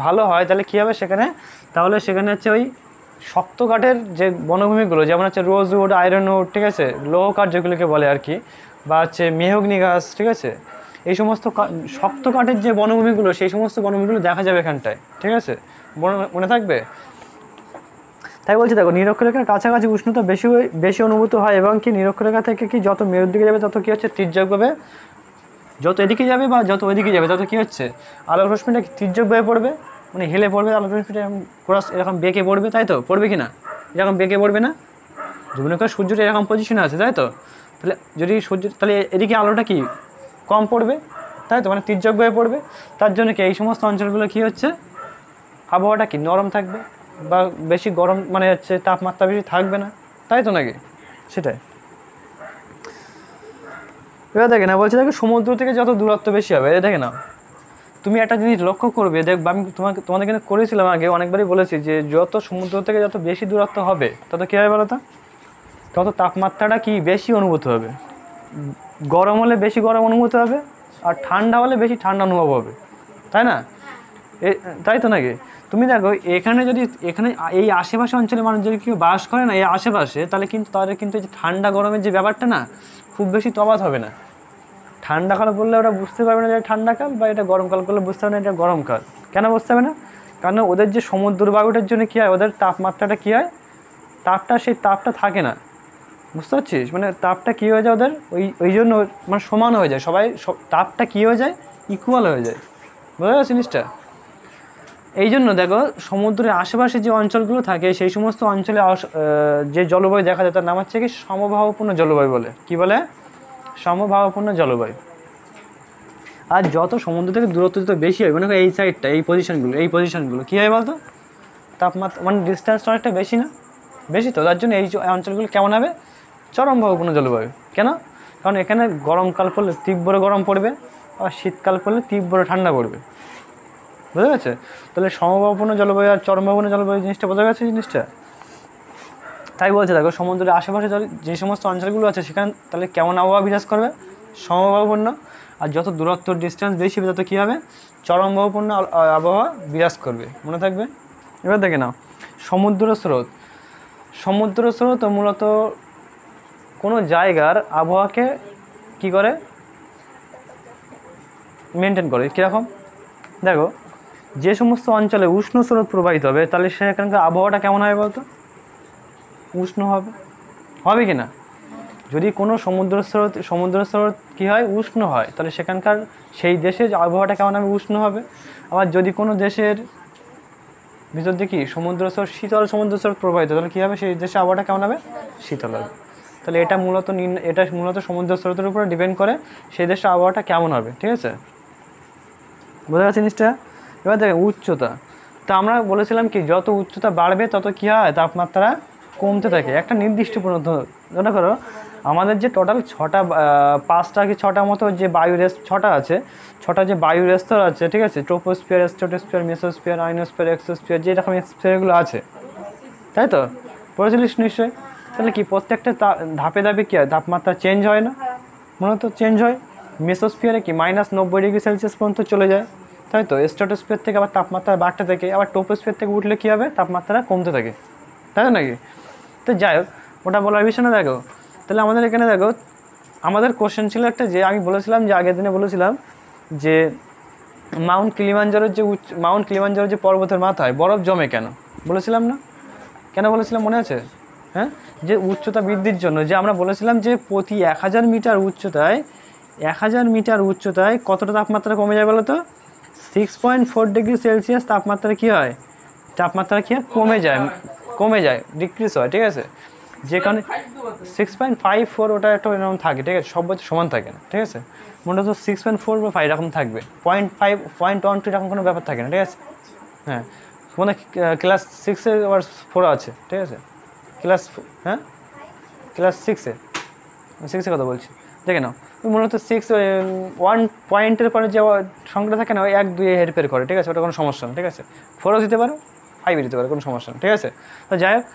ভালো হয়, তাহলে কী হবে সেখানে, তাহলে সেখানে হচ্ছে ওই শক্ত কাঠের যে বনভূমিগুলো, যেমন হচ্ছে রোজউড, আয়রনউড, ঠিক আছে, লৌহ কাঠ যেগুলোকে বলে আর কি, বা হচ্ছে মেহগনি গাছ, ঠিক আছে, এই সমস্ত শক্ত কাঠের যে বনভূমিগুলো, সেই সমস্ত বনভূমিগুলো দেখা যাবে এখানটায়, ঠিক আছে, মনে থাকবে। তাই বলছি দেখো নিরক্ষরেখার কাছাকাছি উষ্ণতা বেশি অনুভূত হয় এবং কি নিরক্ষরেখা থেকে কি যত মেরুর দিকে যাবে তত কী হচ্ছে তির্যকভাবে, যত এদিকে যাবে বা যত ওইদিকে যাবে তত কী হচ্ছে আলোর রশ্মিটা তির্যকভাবে পড়বে, মানে হেলে পড়বে, আলোর রশ্মিটা এরকম বেঁকে পড়বে, তাই তো, পড়বে কি না, এরকম বেঁকে পড়বে না, মনে করো সূর্যটা এরকম পজিশনে আছে, তাই তো, তাহলে যদি সূর্য, তাহলে এদিকে আলোটা কি কম পড়বে, তাই তো, মানে তির্যকভাবে পড়বে, তার জন্য কি এই সমস্ত অঞ্চলগুলো কী হচ্ছে আবহাওয়াটা কি নরম থাকবে বা বেশি গরম, মানে হচ্ছে তাপমাত্রা বেশি থাকবে না, তাই তো নাকি, সেটাই। এবার দেখে না বলছি, দেখো সমুদ্র থেকে যত দূরত্ব বেশি হবে, দেখে না তুমি একটা জিনিস লক্ষ্য করবে, দেখবে আমি তোমাদের এখানে করেছিলাম আগে, অনেকবারই বলেছি যে যত সমুদ্র থেকে যত বেশি দূরত্ব হবে তত কী হবে বলো তো, তত তাপমাত্রাটা কি বেশি অনুভূত হবে, গরম হলে বেশি গরম অনুভূত হবে, আর ঠান্ডা হলে বেশি ঠান্ডা অনুভব হবে, তাই না, তাই তো নাকি। তুমি দেখো এখানে যদি এখানে এই আশেপাশে অঞ্চলে মানুষ যদি কেউ বাস করে না এই আশেপাশে, তাহলে কিন্তু তাদের কিন্তু এই যে ঠান্ডা গরমের যে ব্যাপারটা না খুব বেশি তফাৎ হবে না, ঠান্ডাকাল বললে ওরা বুঝতে পারবে না যে ঠান্ডাকাল, বা এটা গরমকাল করলে বুঝতে পারবে না এটা গরমকাল, কেন বুঝতে পারবে না, কারণ ওদের যে সমুদ্র বায়ুটার জন্য কী হয়, ওদের তাপমাত্রাটা কী হয়, সেই তাপটা থাকে না, বুঝতে পারছিস? মানে তাপটা কী হয়ে যায় ওদের, ওই জন্য মানে সমান হয়ে যায়, সবাই তাপটা কী হয়ে যায়, ইকুয়াল হয়ে যায়। বোঝা যাচ্ছে জিনিসটা? এই জন্য দেখো সমুদ্রের আশেপাশে যে অঞ্চলগুলো থাকে সেই সমস্ত অঞ্চলে যে জলবায়ু দেখা যায় তার নাম হচ্ছে কি সমভাবপূর্ণ জলবায়ু বলে। কি বলে? সমভাবপূর্ণ জলবায়ু। আর যত সমুদ্র থেকে দূরত্ব যত বেশি হয়, মানে এই সাইডটা, এই পজিশনগুলো কী হয় বলতো, তাপমাত্রা মানে ডিস্টেন্সটা অনেকটা বেশি না? বেশি তো, তার জন্য এই অঞ্চলগুলো কেমন হবে, চরমভাবপূর্ণ জলবায়ু। কেন? কারণ এখানে গরমকাল পড়লে তীব্র গরম পড়বে, আর শীতকাল পড়লে তীব্র ঠান্ডা পড়বে। বুঝা গেছে? তাহলে সমভাবপূর্ণ জলবায়ু আর চরমভাবপূর্ণ জলবায়ু জিনিসটা বোঝা গেছে জিনিসটা? তাই বলছে দেখো সমুদ্রের আশেপাশে যে সমস্ত অঞ্চলগুলো আছে সেখানে তাহলে কেমন আবহাওয়া বিরাজ করবে, সমভাবপূর্ণ। আর যত দূরত্ব ডিস্টেন্স বেশি হবে তত কী হবে, চরমভাবপূর্ণ আবহাওয়া বিরাজ করবে। মনে থাকবে? এবার দেখে নাও সমুদ্র স্রোত মূলত কোনো জায়গার আবহাওয়াকে কি করে, মেনটেন করে। কীরকম? দেখো যে সমস্ত অঞ্চলে উষ্ণ স্রোত প্রবাহিত হবে তাহলে সেখানকার আবহাওয়াটা কেমন হবে বলতো, উষ্ণ হবে কি না? যদি কোনো সমুদ্র স্রোত কী হয়, উষ্ণ হয়, তাহলে সেখানকার সেই দেশের আবহাওয়াটা কেমন হবে, উষ্ণ হবে। আবার যদি কোনো দেশের ভিতর দিয়ে কি শীতল সমুদ্র স্রোত প্রবাহিত, তাহলে কী হবে, সেই দেশের আবহাওয়াটা কেমন হবে, শীতল হবে। তাহলে এটা মূলত সমুদ্র স্রোতের উপরে ডিপেন্ড করে সেই দেশের আবহাওয়াটা কেমন হবে। ঠিক আছে? বোঝা যাচ্ছে জিনিসটা? এবার দেখেন উচ্চতা। তা আমরা বলেছিলাম কি যত উচ্চতা বাড়বে তত কী হয়, তাপমাত্রা কমতে থাকে একটা নির্দিষ্ট পর্যন্ত। মনে করো আমাদের যে টোটাল 5টা কি 6টা মতো যে ছটা যে বায়ুর স্তর আছে, ঠিক আছে, troposphere, stratosphere, mesosphere, ionosphere, exosphere, যেরকম স্ফিয়ারগুলো আছে, তাই তো পড়েছিলিস নিশ্চয়ই? তাহলে কি প্রত্যেকটা ধাপে কী হয়, তাপমাত্রা চেঞ্জ হয় না? মূলত চেঞ্জ হয়। মেসোস্ফিয়ারে কি -90°C পর্যন্ত চলে যায়, তাই তো। স্ট্র্যাটোস্ফিয়ার থেকে আবার তাপমাত্রা বাড়তে থাকে, আবার ট্রোপোস্ফিয়ার থেকে উঠলে কী হবে, তাপমাত্রা কমতে থাকে, তাই তো নাকি? তো যাই হোক, ওটা বলার বিষয় না। দেখো তাহলে আমাদের এখানে দেখো আমাদের কোশ্চেন ছিল একটা, যে আমি বলেছিলাম যে আগের দিনে বলেছিলাম যে মাউন্ট কিলিমাঞ্জারোর যে পর্বতের মাথায় বরফ জমে কেন, বলেছিলাম না? কেন বলেছিলাম মনে আছে? হ্যাঁ, যে উচ্চতা বৃদ্ধির জন্য। যে আমরা বলেছিলাম যে প্রতি 1000 মিটার উচ্চতায় কতটা তাপমাত্রা কমে যায় বলো তো, 6.4°C তাপমাত্রা কী হয়, কমে যায়, ডিক্রিজ হয়। ঠিক আছে? যেখানে 6.54 ওটা একটা এরকম থাকে, ঠিক আছে, সব বছর সমান থাকে না। ঠিক আছে? মূলত 6.4 বা 5 এরকম থাকবে, 0.5 0.12 এরকম কোনো ব্যাপার থাকে না। ঠিক আছে? হ্যাঁ, মানে ক্লাস 6-এ আবার 4 আছে। ঠিক আছে? ক্লাস 6-এ কথা বলছি, দেখে নাও। মূলত 1 পয়েন্টের পরে যে সংখ্যাটা থাকে না, ওই 1-2 হেরফের করে। ঠিক আছে? ওটা কোনো সমস্যা না। ঠিক আছে? 4ও দিতে পারো, 5 দিতে পারো, কোনো সমস্যা না। ঠিক আছে? তো যাই হোক,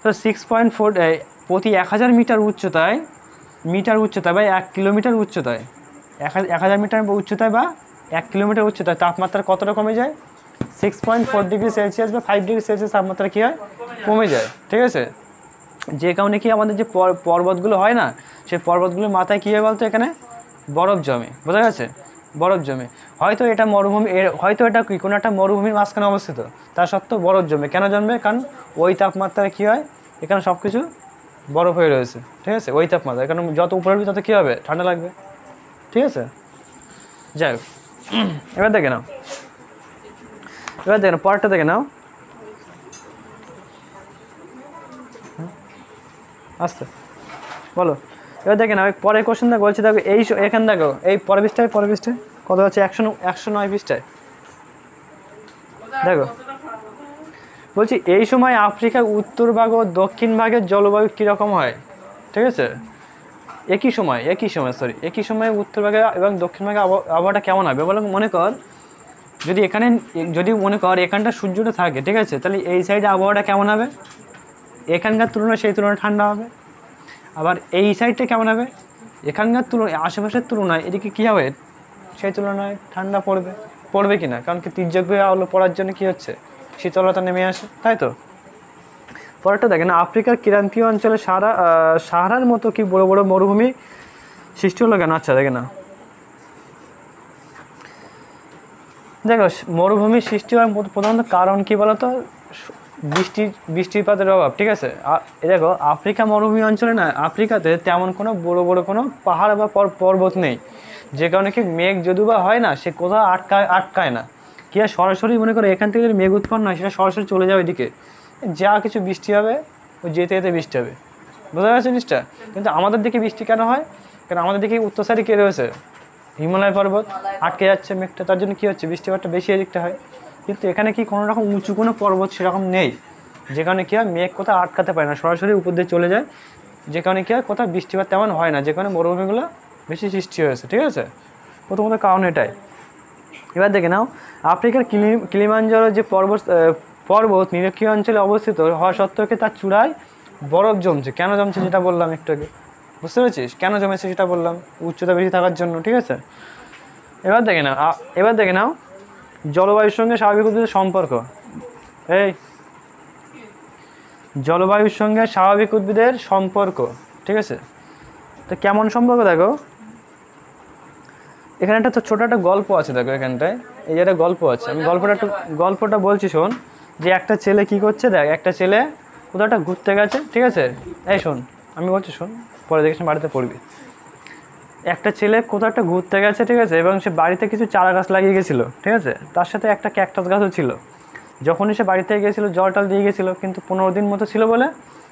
তো 6.4 প্রতি 1000 মিটার উচ্চতায় বা 1 কিলোমিটার উচ্চতায়, 1000 মিটার উচ্চতায় বা 1 কিলোমিটার উচ্চতায় তাপমাত্রা কতটা কমে যায়, 6.4°C বা 5°C তাপমাত্রা কী হয়, কমে যায়। ঠিক আছে? যে কারণে কি আমাদের যে পর্বতগুলো হয় না, সেই পর্বতগুলোর মাথায় কী হয় বলতো, এখানে বরফ জমে। বোঝা গেছে? বরফ জমে। হয়তো এটা কি কোনো একটা মরুভূমির মাঝখানে অবস্থিত, তা সত্ত্বেও বরফ জমে। কেন জমবে? কারণ ওই তাপমাত্রায় কী হয়, এখানে সব কিছু বরফ হয়ে রয়েছে। ঠিক আছে? ওই তাপমাত্রায়, কারণ যত উপরে উঠবে তত কী হবে, ঠান্ডা লাগবে। ঠিক আছে? যাই হোক, এবার দেখে নাও পরেরটা দেখে নাও। আচ্ছা বলো, এবার দেখে নাও পরের কোশ্চেন দেখো, বলছি দেখো এখানে দেখো এই পরের পৃষ্ঠায় কত আছে, 109 পৃষ্ঠায় দেখো বলছি এই সময় আফ্রিকার উত্তর ভাগ ও দক্ষিণ ভাগের জলবায়ু কীরকম হয়। ঠিক আছে? একই সময় উত্তর ভাগে এবং দক্ষিণ ভাগে আবহাওয়াটা কেমন হবে বলো। যদি মনে কর এখানটা সূর্যটা থাকে, ঠিক আছে, তাহলে এই সাইডে আবহাওয়াটা কেমন হবে, এখানকার তুলনায় সেই তুলনায় ঠান্ডা হবে। আবার এই সাইডটা কেমন হবে, এখানকার তুলনায় আশেপাশের তুলনায় এদিকে কী হবে, সেই তুলনায় ঠান্ডা পড়বে কি না, কারণ কি তির্যক আলো পড়ার জন্য কী হচ্ছে, শীতলতা নেমে আসে, তাই তো। পরেরটা দেখেন, আফ্রিকার ক্রান্তীয় অঞ্চলে সাহারার মতো কি বড় বড় মরুভূমি সৃষ্টি হলো কেন। আচ্ছা দেখে না, দেখো মরুভূমি সৃষ্টি হওয়ার প্রধানত কারণ কি বলতো, বৃষ্টিপাতের অভাব, ঠিক আছে। এই দেখো আফ্রিকা মরুভূমি অঞ্চলে না, আফ্রিকাতে তেমন কোনো বড় বড় কোনো পাহাড় বা পর্বত নেই, যে কারণে কি মেঘ যদিও বা হয় না, সে কোথাও আটকায় না। কি আর সরাসরি মনে করো এখান থেকে যদি মেঘ উৎপন্ন হয় সেটা সরাসরি চলে যাবে এদিকে, যা কিছু বৃষ্টি হবে ওই যেতে যেতে বৃষ্টি হবে, বোঝা যাচ্ছে জিনিসটা। কিন্তু আমাদের দিকে বৃষ্টি কেন হয়? কারণ আমাদের দিকে উত্তর সাইডে কে রয়েছে? হিমালয় পর্বত, আটকে যাচ্ছে মেঘটা, তার জন্য কী হচ্ছে বৃষ্টিপাতটা বেশি এদিকটা হয়। কিন্তু এখানে কি কোনো রকম উঁচু কোনো পর্বত সেরকম নেই, যে কারণে কী হয় মেঘ কোথাও আটকাতে পারে না, সরাসরি উপর দিয়ে চলে যায়, যে কারণে কী হয় কোথাও বৃষ্টিপাত তেমন হয় না, যে কারণে মরুভূমিগুলো বেশি সৃষ্টি হয়েছে, ঠিক আছে। প্রথমত কারণ এটাই। এবার দেখে নাও, আফ্রিকার কিলিমাঞ্জারো যে পর্বত নিরক্ষীয় অঞ্চলে অবস্থিত হওয়া সত্ত্বেও তার চূড়ায় বরফ জমছে। কেন জমছে যেটা বললাম একটু আগে, বুঝতে পেরেছিস কেন জমেছে সেটা বললাম, উচ্চতা বেশি থাকার জন্য, ঠিক আছে। এবার দেখে নাও জলবায়ুর সঙ্গে স্বাভাবিক উদ্ভিদের সম্পর্ক। এই জলবায়ুর সঙ্গে স্বাভাবিক উদ্ভিদের সম্পর্ক, ঠিক আছে। তো কেমন সম্পর্ক দেখো, এখানে একটা ছোটো একটা গল্প আছে দেখো, এখানটায় এই যে একটা গল্প আছে, আমি গল্পটা বলছি শোন। যে একটা ছেলে কি করছে দেখ, একটা ছেলে কোথাও একটা ঘুরতে গেছে, ঠিক আছে। এই শোন, আমি বলছি শোন, পরে দেখিস বাড়িতে পড়বি। একটা ছেলে কোথাও একটা ঘুরতে গেছে, ঠিক আছে, এবং সে বাড়িতে কিছু চারা গাছ লাগিয়ে গেছিলো, ঠিক আছে। তার সাথে একটা ক্যাকটাস গাছও ছিল। যখনই সে বাড়িতে গিয়েছিলো জল টল দিয়ে গেছিলো, কিন্তু 15 দিন মতো ছিল বলে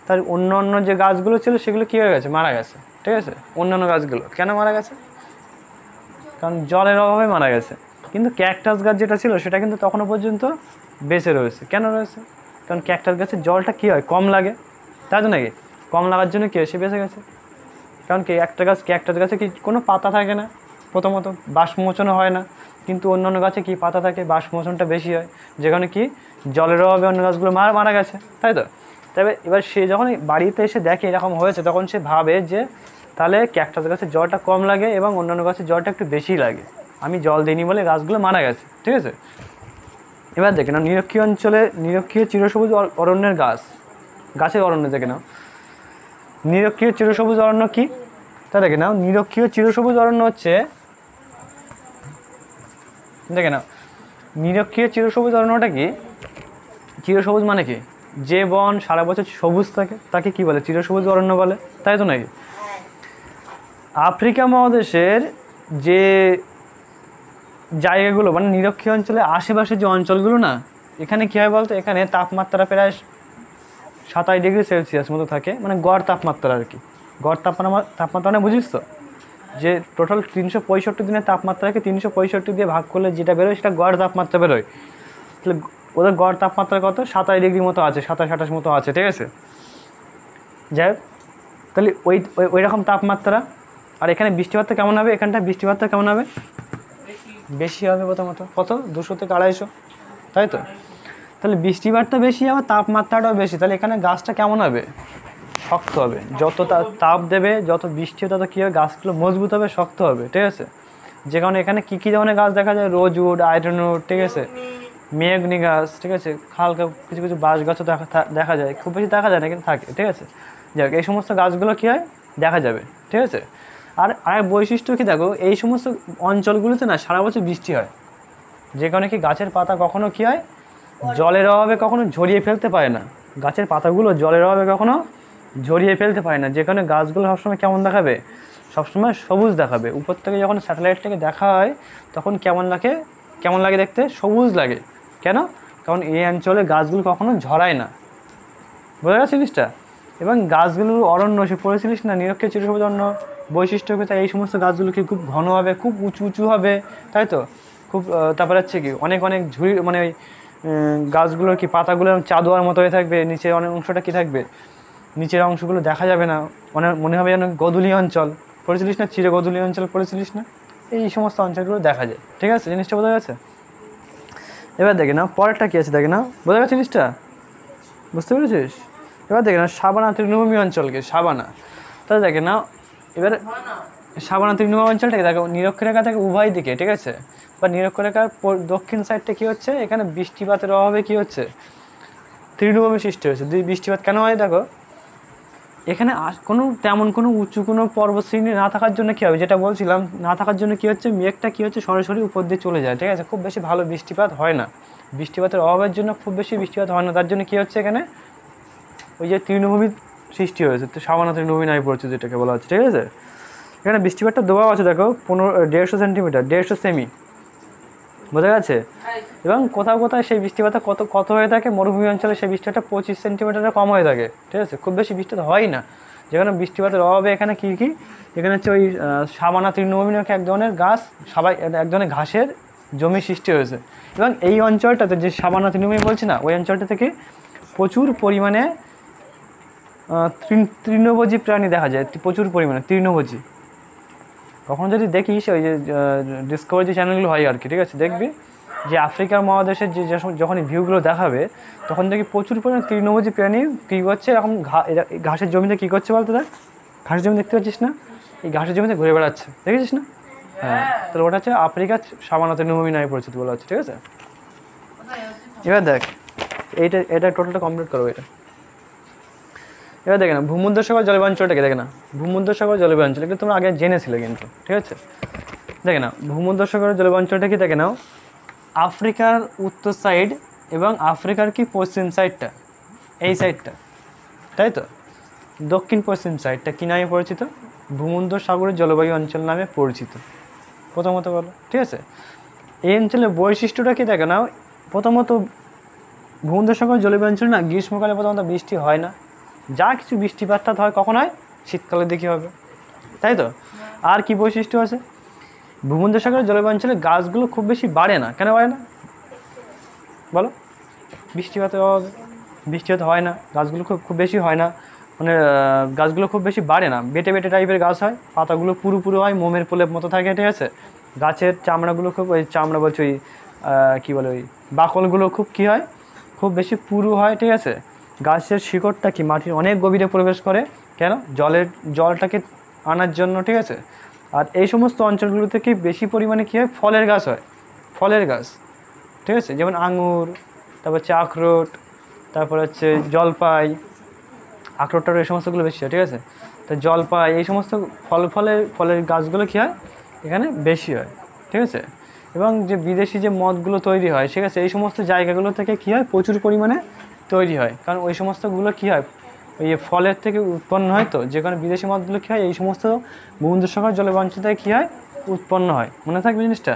তার অন্য যে গাছগুলো ছিল সেগুলো কী হয়ে গেছে, মারা গেছে, ঠিক আছে। অন্যান্য গাছগুলো কেন মারা গেছে? কারণ জলের অভাবে মারা গেছে। কিন্তু ক্যাকটাস গাছ যেটা ছিল সেটা কিন্তু তখনও পর্যন্ত বেঁচে রয়েছে। কেন রয়েছে? কারণ ক্যাকটাস গাছের জলটা কী হয়, কম লাগে, তাই তো নাকি? কম লাগার জন্য কী হয়, সে বেঁচে গেছে। কারণ কি ক্যাকটাস গাছে কি কোনো পাতা থাকে না, প্রথমত বাষ্পমোচনও হয় না। কিন্তু অন্যান্য গাছে কি পাতা থাকে, বাষ্পমোচনটা বেশি হয়, যেখানে কি জলের অভাবে অন্য গাছগুলো মারা গেছে, তাই তো। তবে এবার সে যখন বাড়িতে এসে দেখে এরকম হয়েছে, তখন সে ভাবে যে তাহলে ক্যাকটাস গাছের জলটা কম লাগে এবং অন্যান্য গাছের জলটা একটু বেশি লাগে, আমি জল দিইনি বলে গাছগুলো মারা গেছে, ঠিক আছে। এবার দেখে নাও নিরক্ষীয় অঞ্চলে নিরক্ষীয় চিরসবুজ অরণ্যের গাছের অরণ্য দেখে নাও। নিরক্ষীয় চিরসবুজ অরণ্য কি তা দেখে নাও। নিরক্ষীয় চিরসবুজ অরণ্য হচ্ছে, দেখে নাও নিরক্ষীয় চিরসবুজ অরণ্যটা কি? চিরসবুজ মানে কি? যে বন সারা বছর সবুজ থাকে তাকে কি বলে, চিরসবুজ অরণ্য বলে, তাই তো নাকি? আফ্রিকা মহাদেশের যে জায়গাগুলো মানে নিরক্ষীয় অঞ্চলের আশেপাশে যে অঞ্চলগুলো না, এখানে কী হয় বলতো, এখানে তাপমাত্রা প্রায় 27 ডিগ্রি সেলসিয়াস মতো থাকে, মানে গড় তাপমাত্রা আর কি। গড় তাপমাত্রা মানে বুঝিস তো, যে টোটাল 365 দিনের তাপমাত্রাকে 365 দিয়ে ভাগ করলে যেটা বেরোয় সেটা গড় তাপমাত্রা বেরোয়। তাহলে ওদের গড় তাপমাত্রা কত, 27 ডিগ্রি মতো আছে, 27-28 মতো আছে, ঠিক আছে। যাই হোক, তাহলে ওই রকম তাপমাত্রা। আর এখানে বৃষ্টিপাতটা কেমন হবে, এখানটা বৃষ্টিপাতটা কেমন হবে, বেশি হবে প্রথমত, কত 200 থেকে 250, তাই তো। তাহলে বৃষ্টিপাতটা বেশি, আবার তাপমাত্রাটাও বেশি, তাহলে এখানে গাছটা কেমন হবে, শক্ত হবে। যত তাপ দেবে, যত বৃষ্টি হবে, তত কী হবে, গাছগুলো মজবুত হবে, শক্ত হবে, ঠিক আছে। যে কারণে এখানে কী ধরনের গাছ দেখা যায়, রোজউড, আয়রনউড, ঠিক আছে, মেহগনি গাছ, ঠিক আছে, হালকা কিছু কিছু বাঁশ গাছও দেখা যায়, খুব বেশি দেখা যায় না কিন্তু থাকে, ঠিক আছে। যাই হোক, এই সমস্ত গাছগুলো কী হয়, দেখা যাবে, ঠিক আছে। আর আরেক বৈশিষ্ট্য কী দেখো, এই সমস্ত অঞ্চলগুলোতে না সারা বছর বৃষ্টি হয়, যে কারণে কি গাছের পাতা কখনো কী হয়, জলের অভাবে কখনো ঝরিয়ে ফেলতে পারে না। গাছের পাতাগুলো জলের অভাবে কখনো ঝরিয়ে ফেলতে পারে না, যে কারণে গাছগুলো সবসময় কেমন দেখাবে, সবসময় সবুজ দেখাবে। উপর থেকে যখন স্যাটেলাইট থেকে দেখা হয় তখন কেমন লাগে দেখতে, সবুজ লাগে। কেন? কারণ এই অঞ্চলে গাছগুলো কখনো ঝরায় না, বোঝা গেছে জিনিসটা। এবং গাছগুলোর অরণ্য সে পড়েছিলিস না, নিরক্ষীয় চিরসবুজ অরণ্য বৈশিষ্ট্য হবে, তাই এই সমস্ত গাছগুলো কি খুব ঘন হবে, খুব উঁচু উঁচু হবে, তাই তো। খুব তারপরে হচ্ছে কি অনেক ঝুড়ি, মানে ওই গাছগুলোর কি পাতাগুলো চাঁদোয়ার মতো হয়ে থাকবে, নিচের অনেক অংশটা কি থাকবে, নিচের অংশগুলো দেখা যাবে না, মনে হবে যেন গোধূলি অঞ্চল পড়েছিলিস না, চিরগোধূলি অঞ্চল পড়েছিলিস না, এই সমস্ত অঞ্চলগুলো দেখা যায়, ঠিক আছে। জিনিসটা বোঝা গেছে? এবার দেখে নাও পরেরটা কী আছে, দেখে নাও, বোঝা গেছে জিনিসটা, বুঝতে পেরেছিস? এবার দেখে নাও সাবানা তৃণভূমি অঞ্চলকে, সাবানা, তাহলে দেখে নাও এবার সাবানা তৃণভূমি অঞ্চলটাকে দেখো নিরক্ষরেখা থেকে উভয় দিকে, ঠিক আছে, বা নিরক্ষরেখার দক্ষিণ সাইডটা কী হচ্ছে, এখানে বৃষ্টিপাতের অভাবে কী হচ্ছে, তৃণভূমি সৃষ্টি হয়েছে। বৃষ্টিপাত কেন হয় দেখো, এখানে তেমন কোনো উঁচু কোনো পর্বতশ্রেণী না থাকার জন্য কী হবে, যেটা বলছিলাম, না থাকার জন্য কী হচ্ছে, মেঘটা কী হচ্ছে সরাসরি উপর দিয়ে চলে যায়, ঠিক আছে। খুব বেশি ভালো বৃষ্টিপাত হয় না, বৃষ্টিপাতের অভাবের জন্য খুব বেশি বৃষ্টিপাত হয় না, তার জন্য কী হচ্ছে এখানে ওই যে তৃণভূমির সৃষ্টি হয়েছে, তো সাবানা তৃণভূমি নামে পড়ছে যেটাকে বলা হচ্ছে, ঠিক আছে। এখানে বৃষ্টিপাতটা দেওয়া আছে দেখো 150 সেন্টিমিটার, 150 সেমি, বোঝা গেছে। এবং কোথাও কোথাও সেই বৃষ্টিপাতটা কত হয়ে থাকে, মরুভূমি অঞ্চলে সেই বৃষ্টিপাতটা 25 সেন্টিমিটারের কম হয়ে থাকে, ঠিক আছে। খুব বেশি বৃষ্টিপাত হয় না, যেখানে বৃষ্টিপাতের অভাবে এখানে কী এখানে হচ্ছে ওই সাবানা তৃণভূমি নাকি এক ধরনের গাছ, এক ধরনের ঘাসের জমি সৃষ্টি হয়েছে। এবং এই অঞ্চলটাতে যে সাবানা তৃণভূমি বলছি না, ওই অঞ্চলটা থেকে প্রচুর পরিমাণে তৃণভোজী প্রাণী দেখা যায়, প্রচুর পরিমাণে তৃণভোজী। কখন যদি দেখিস ওই যে ডিসকভারি যে চ্যানেলগুলো হয় আর কি, ঠিক আছে, দেখবি যে আফ্রিকার মহাদেশের যে যখন ভিউগুলো দেখাবে তখন দেখি প্রচুর পরিমাণে তৃণভোজী প্রাণী কী করছে, এরকম ঘাসের জমিতে কী করছে বলতো, দেখ ঘাসের জমি দেখতে পাচ্ছিস না, এই ঘাসের জমিতে ঘুরে বেড়াচ্ছে, দেখেছিস না? হ্যাঁ, তাহলে ওটা হচ্ছে আফ্রিকার সাবানা তৃণভূমি নামে পরিচিত বলা হচ্ছে, ঠিক আছে। এবার দেখ এটা টোটালটা কমপ্লিট করবো এটা। এবার দেখে না ভূমধ্যসাগর জলবায়ু অঞ্চলটাকে দেখে না, ভূমধ্যসাগর জলবায়ু অঞ্চল কিন্তু তোমরা আগে জেনেছিলে কিন্তু, ঠিক আছে। দেখে না ভূমধ্যসাগর জলবায়ু অঞ্চলটা কি দেখে নাও, আফ্রিকার উত্তর সাইড এবং আফ্রিকার কি পশ্চিম সাইডটা, এই সাইডটা, তাই তো, দক্ষিণ পশ্চিম সাইডটা কী নামে পরিচিত, ভূমধ্যসাগরের জলবায়ু অঞ্চল নামে পরিচিত, প্রথমত বলো, ঠিক আছে। এই অঞ্চলের বৈশিষ্ট্যটা কি দেখে নাও, প্রথমত ভূমধ্যসাগর জলবায়ু অঞ্চল না গ্রীষ্মকালে প্রথমত বৃষ্টি হয় না, যা কিছু বৃষ্টিপাতটা হয় কখন হয়, শীতকালে দেখি হবে, তাই তো। আর কি বৈশিষ্ট্য আছে, ভূমধ্যসাগরের জলবায়ু অঞ্চলে গাছগুলো খুব বেশি বাড়ে না, কেন বাড়ে না বলো, বৃষ্টিপাতের অভাবে, বৃষ্টিপাত হয় না, গাছগুলো খুব বেশি হয় না, মানে গাছগুলো খুব বেশি বাড়ে না, বেটে বেটে টাইপের গাছ হয়, পাতাগুলো পুরো হয়, মোমের প্রলেপ মতো থাকে, ঠিক আছে। গাছের চামড়াগুলো খুব, ওই চামড়া বলছি ওই কী বলে, ওই বাকলগুলো খুব কী হয়, খুব বেশি পুরু হয়, ঠিক আছে। গাছের শিকড়টা কি মাটির অনেক গভীরে প্রবেশ করে, কেন, জলটাকে আনার জন্য, ঠিক আছে। আর এই সমস্ত অঞ্চলগুলোতে কি বেশি পরিমাণে কী হয়, ফলের গাছ হয়, ফলের গাছ, ঠিক আছে, যেমন আঙুর, তারপর হচ্ছে আখরোট, তারপর হচ্ছে জলপাই, আখরোটটার এই সমস্তগুলো বেশি হয়, ঠিক আছে। তো জলপাই এই সমস্ত ফলের গাছগুলো কী হয় এখানে বেশি হয়, ঠিক আছে। এবং যে বিদেশি যে মদগুলো তৈরি হয়, ঠিক আছে, এই সমস্ত জায়গাগুলো থেকে কী হয় প্রচুর পরিমাণে তৈরি হয়, কারণ ওই সমস্তগুলো কী হয় ওই ফলের থেকে উৎপন্ন হয়, তো যেখানে বিদেশি মদগুলো কী হয় এই সমস্ত ভূমধ্যসাগর জলবায়ু অঞ্চল থেকে কী হয় উৎপন্ন হয়, মনে থাকবে জিনিসটা,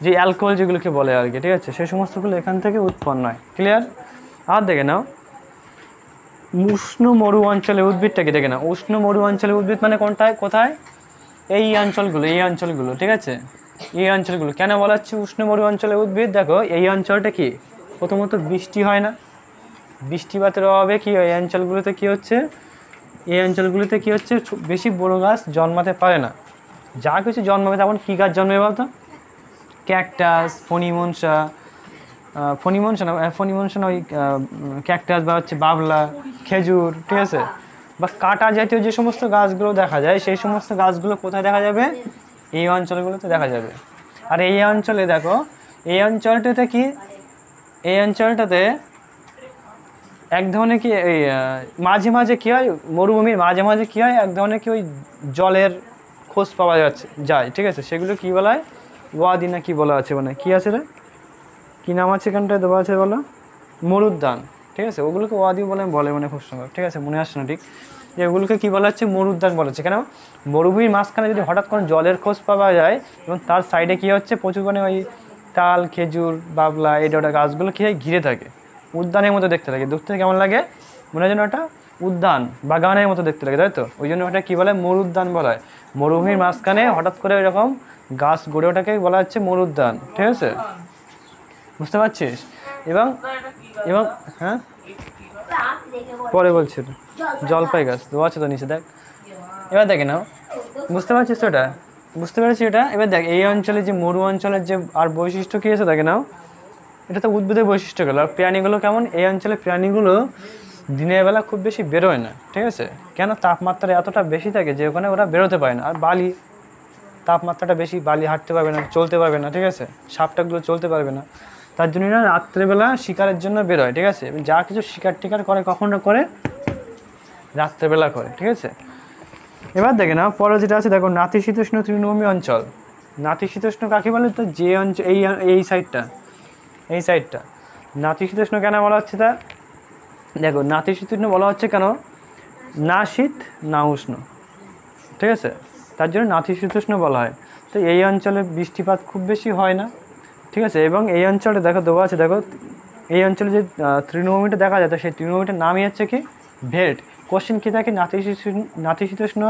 যে অ্যালকোহল যেগুলোকে বলে আর কি, ঠিক আছে, সেই সমস্তগুলো এখান থেকে উৎপন্ন হয়, ক্লিয়ার। আর দেখে নাও উষ্ণ মরু অঞ্চলের উদ্ভিদটাকে দেখে নাও, উষ্ণ মরু অঞ্চলের উদ্ভিদ মানে কোথায়, এই অঞ্চলগুলো, ঠিক আছে, এই অঞ্চলগুলো কেন বলা হচ্ছে উষ্ণ মরু অঞ্চলের উদ্ভিদ, দেখো এই অঞ্চলটা কি প্রথমত বৃষ্টি হয় না, বৃষ্টিপাতের অভাবে কি হয় এই অঞ্চলগুলোতে কী হচ্ছে, বেশি বড় গাছ জন্মাতে পারে না, যা কিছু জন্মাবে তখন কী গাছ জন্মাবে বলতো, ক্যাকটাস, ফণিমনসা ওই ক্যাকটাস বা হচ্ছে বাবলা, খেজুর, ঠিক আছে, বা কাটা জাতীয় যে সমস্ত গাছগুলো দেখা যায় সেই সমস্ত গাছগুলো কোথায় দেখা যাবে, এই অঞ্চলগুলোতে দেখা যাবে। আর এই অঞ্চলে দেখো এই অঞ্চলটাতে এক ধরনের কি এই মাঝে মাঝে কী হয়, মরুভূমির মাঝে মাঝে কী হয় এক ধরনের কি ওই জলের খোঁজ পাওয়া যায়, ঠিক আছে, সেগুলো কী বলা হয়, ওয়াদি না কি বলা আছে, মানে কী আছে রে, কী নাম আছে এখানটায় দেওয়া আছে বলো, মরুদ্যান, ঠিক আছে, ওগুলোকে ওয়াদি বলে মানে খুব সুন্দর, ঠিক আছে, মনে আসছে না ঠিক, যে ওগুলোকে কী বলা হচ্ছে, মরুদ্যান বলা হচ্ছে। কেন, মরুভূমির মাঝখানে যদি হঠাৎ করে জলের খোঁজ পাওয়া যায় এবং তার সাইডে কী হচ্ছে প্রচুর পরিমাণে ওই তাল, খেজুর, বাবলা এই ওটা গাছগুলো কী হয় ঘিরে থাকে, উদ্যানের মতো দেখতে লাগে, দূর থেকে কেমন লাগে মনে হয় যেন ওটা উদ্যান বাগানের মতো দেখতে লাগে, তাই তো, ওই জন্য ওটা কী বলে মরুদ্যান বলা হয়, মরুভূমির মাঝখানে হঠাৎ করে এরকম গাছ গড়ে ওটাকে বলা হচ্ছে মরুদ্যান, ঠিক আছে, বুঝতে পারছিস। এবং হ্যাঁ পরে বলছি, জলপাই গাছ তো আছে তো নিচে, দেখ এবার দেখে নাও, বুঝতে পারছিস তো, ওটা বুঝতে পেরেছি এটা। এবার দেখ এই অঞ্চলে যে মরু অঞ্চলের যে আর বৈশিষ্ট্য কী আছে দেখে নাও, এটা তো উদ্ভিদের বৈশিষ্ট্য গেল। আর প্রাণীগুলো কেমন, এই অঞ্চলের প্রাণীগুলো দিনের বেলা খুব বেশি বেরোয় না, ঠিক আছে, কেন, তাপমাত্রা এতটা বেশি থাকে যে ওখানে ওরা বেরোতে পারে না, আর বালি তাপমাত্রাটা বেশি, বালি হাঁটতে পারবে না, চলতে পারবে না, ঠিক আছে, সাপটাগুলো চলতে পারবে না, তার জন্য না রাত্রেবেলা শিকারের জন্য বেরোয়, ঠিক আছে, যা কিছু শিকার টিকার করে কখন করে, রাত্রেবেলা করে, ঠিক আছে। এবার দেখে না পরে যেটা আছে দেখো নাতিশীতোষ্ণ তৃণভূমি অঞ্চল, নাতিশীতোষ্ণ কাকে বলে, তো যে অঞ্চল এই সাইডটা নাতিশীতোষ্ণ কেন বলা হচ্ছে তা দেখো, নাতিশীতোষ্ণ বলা হচ্ছে কেন, না শীত না উষ্ণ, ঠিক আছে, তার জন্য নাতিশীতোষ্ণ বলা হয়। তো এই অঞ্চলে বৃষ্টিপাত খুব বেশি হয় না, ঠিক আছে। এবং এই অঞ্চলে দেখো দেওয়া আছে, দেখো এই অঞ্চলে যে তৃণভূমিটা দেখা যায়, তো সেই তৃণভূমিটার নামই হচ্ছে কি ভেল্ট। কোশ্চেন কী থাকে, নাতিশীতোষ্ণ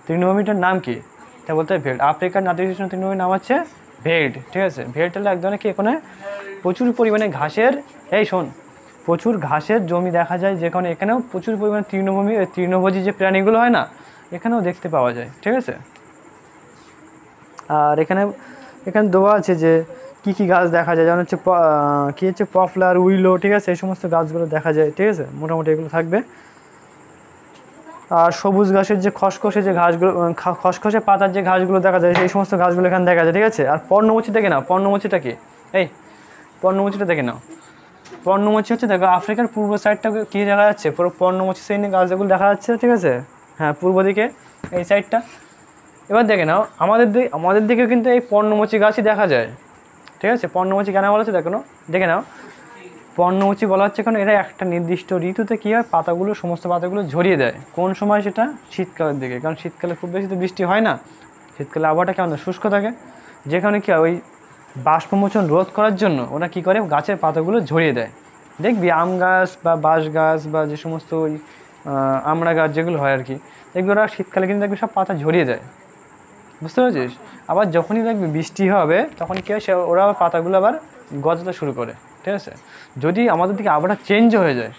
তৃণভূমিটার নাম কি, তা বলতে হয় ভেল্ট। আফ্রিকার নাতিশীতোষ্ণ তৃণভূমির নাম হচ্ছে ভেল্ট, ঠিক আছে। ভেল্ট হলো এক ধরনের কি, এখানে প্রচুর পরিমাণে ঘাসের, এই শোন, প্রচুর ঘাসের জমি দেখা যায়, যেখানে এখানেও প্রচুর পরিমাণে তৃণভোজী যে প্রাণীগুলো হয় না, এখানেও দেখতে পাওয়া যায়, ঠিক আছে। আর এখানে দেওয়া আছে যে কী কী গাছ দেখা যায়, যেমন হচ্ছে কী হচ্ছে পপলার, উইলো, ঠিক আছে, এই সমস্ত গাছগুলো দেখা যায়, ঠিক আছে, মোটামুটি এগুলো থাকবে। আর সবুজ ঘাসের যে খসখসে যে ঘাসগুলো, খসখসে পাতার যে ঘাসগুলো দেখা যায়, সেই সমস্ত ঘাসগুলো এখানে দেখা যায়, ঠিক আছে। আর পর্ণমোচী দেখে নাও, পর্ণমোচীটা কি, এই পর্ণমোচীটা দেখে নাও। পর্ণমোচী হচ্ছে, দেখো আফ্রিকার পূর্ব সাইডটা কী দেখা যাচ্ছে, পুরো পর্ণমোচী শ্রেণীর গাছগুলো দেখা যাচ্ছে, ঠিক আছে, হ্যাঁ পূর্ব দিকে এই সাইডটা। এবার দেখে নাও আমাদের দিকেও কিন্তু এই পর্ণমোচী গাছই দেখা যায়, ঠিক আছে। পর্ণমোচী কেন বলা হচ্ছে দেখে নাও, পর্ণমোচী বলা হচ্ছে কারণ এরা একটা নির্দিষ্ট ঋতুতে কী হয়, সমস্ত পাতাগুলো ঝরিয়ে দেয়। কোন সময়, সেটা শীতকালের দিকে, কারণ শীতকালে খুব বেশি তো বৃষ্টি হয় না, শীতকালে আবহাওয়াটা কেমন শুষ্ক থাকে, যেখানে কী হয় ওই বাষ্পমোচন রোধ করার জন্য ওরা কী করে, গাছের পাতাগুলো ঝরিয়ে দেয়। দেখবি আম গাছ বা বাঁশ গাছ বা যে সমস্ত ওই আমড়া গাছ যেগুলো হয় আর কি, দেখবি ওরা শীতকালে কিন্তু দেখবি সব পাতা ঝরিয়ে দেয়, বুঝতে পেরেছিস। আবার যখনই দেখবি বৃষ্টি হবে, তখন কী হয়, ওরা আবার পাতাগুলো আবার গজাতে শুরু করে, ঠিক আছে। যদি আমাদের দিকে আবহাওয়া চেঞ্জ হয়ে যায়,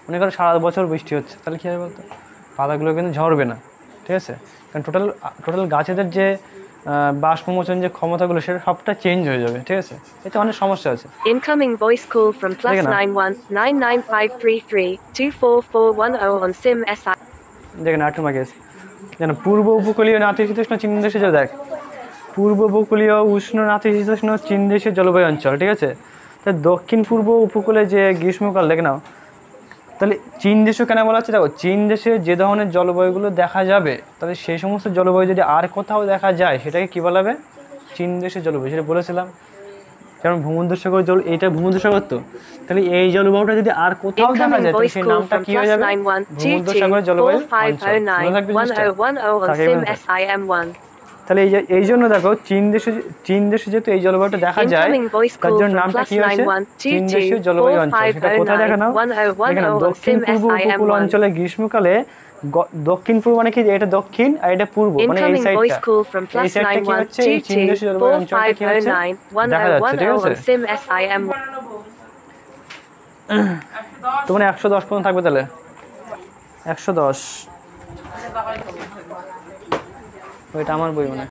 মনে করো সারা বছর বৃষ্টি হচ্ছে, তাহলে কী হবে বলতো, পাতাগুলো কিন্তু ঝরবে না, ঠিক আছে, কারণ টোটাল গাছেদের যে বাষ্পমোচন যে ক্ষমতাগুলো, সেটা সবটা চেঞ্জ হয়ে যাবে, ঠিক আছে। এতে অনেক সমস্যা আছে। Incoming voice call from +91 99533 24410 on SIM SI. দেখেন আটু মাগেস, যেন পূর্ব উপকূলীয় নাতিশীতোষ্ণ চীন দেশে যে দেখ, পূর্ব উপকূলীয় উষ্ণ নাতিশীতোষ্ণ চীন দেশের জলবায়ু অঞ্চল, ঠিক আছে। তা দক্ষিণ পূর্ব উপকূলে যে গ্রীষ্মকাল, দেখে নাও, তাহলে চীন দেশও কেন বলা হচ্ছে, দেখো চীন দেশে যে ধরনের জলবায়ুগুলো দেখা যাবে, তাহলে সেই সমস্ত জলবায়ু যদি আর কোথাও দেখা যায়, সেটাকে কী বলা হবে, চীন দেশের জলবায়ু, সেটা বলেছিলাম। যেমন ভূমধ্যসাগর জল, এইটা ভূমধ্যসাগর, তো তাহলে এই জলবায়ুটা যদি আর কোথাও দেখা যায়, তাহলে সেই নামটা কী হয়ে যাবে, ভূমধ্যসাগরের জলবায়ু অঞ্চল। মনে থাকবে জিনিসটা, তাহলে এই জন্য দেখো চীন দেশে যেহেতু এই জলবায়ুটা দেখা যায়, তার জন্য নামটা কি হয়েছে, চীন দেশের জলবায়ু অঞ্চল। সেটা কোথায় দেখে নাও, দেখে নাও দক্ষিণ পূর্ব উপকূল অঞ্চলে গ্রীষ্মকালে, দক্ষিণ পূর্ব মানে কি, এটা দক্ষিণ আর এটা পূর্ব, মানে এই সাইডটা কি হচ্ছে, এই চীন দেশের জলবায়ু অঞ্চলটা কি হচ্ছে দেখা যাচ্ছে, ঠিক আছে। তো মানে 110 পর্যন্ত থাকবে, তাহলে 110, ওইটা আমার বই মানে।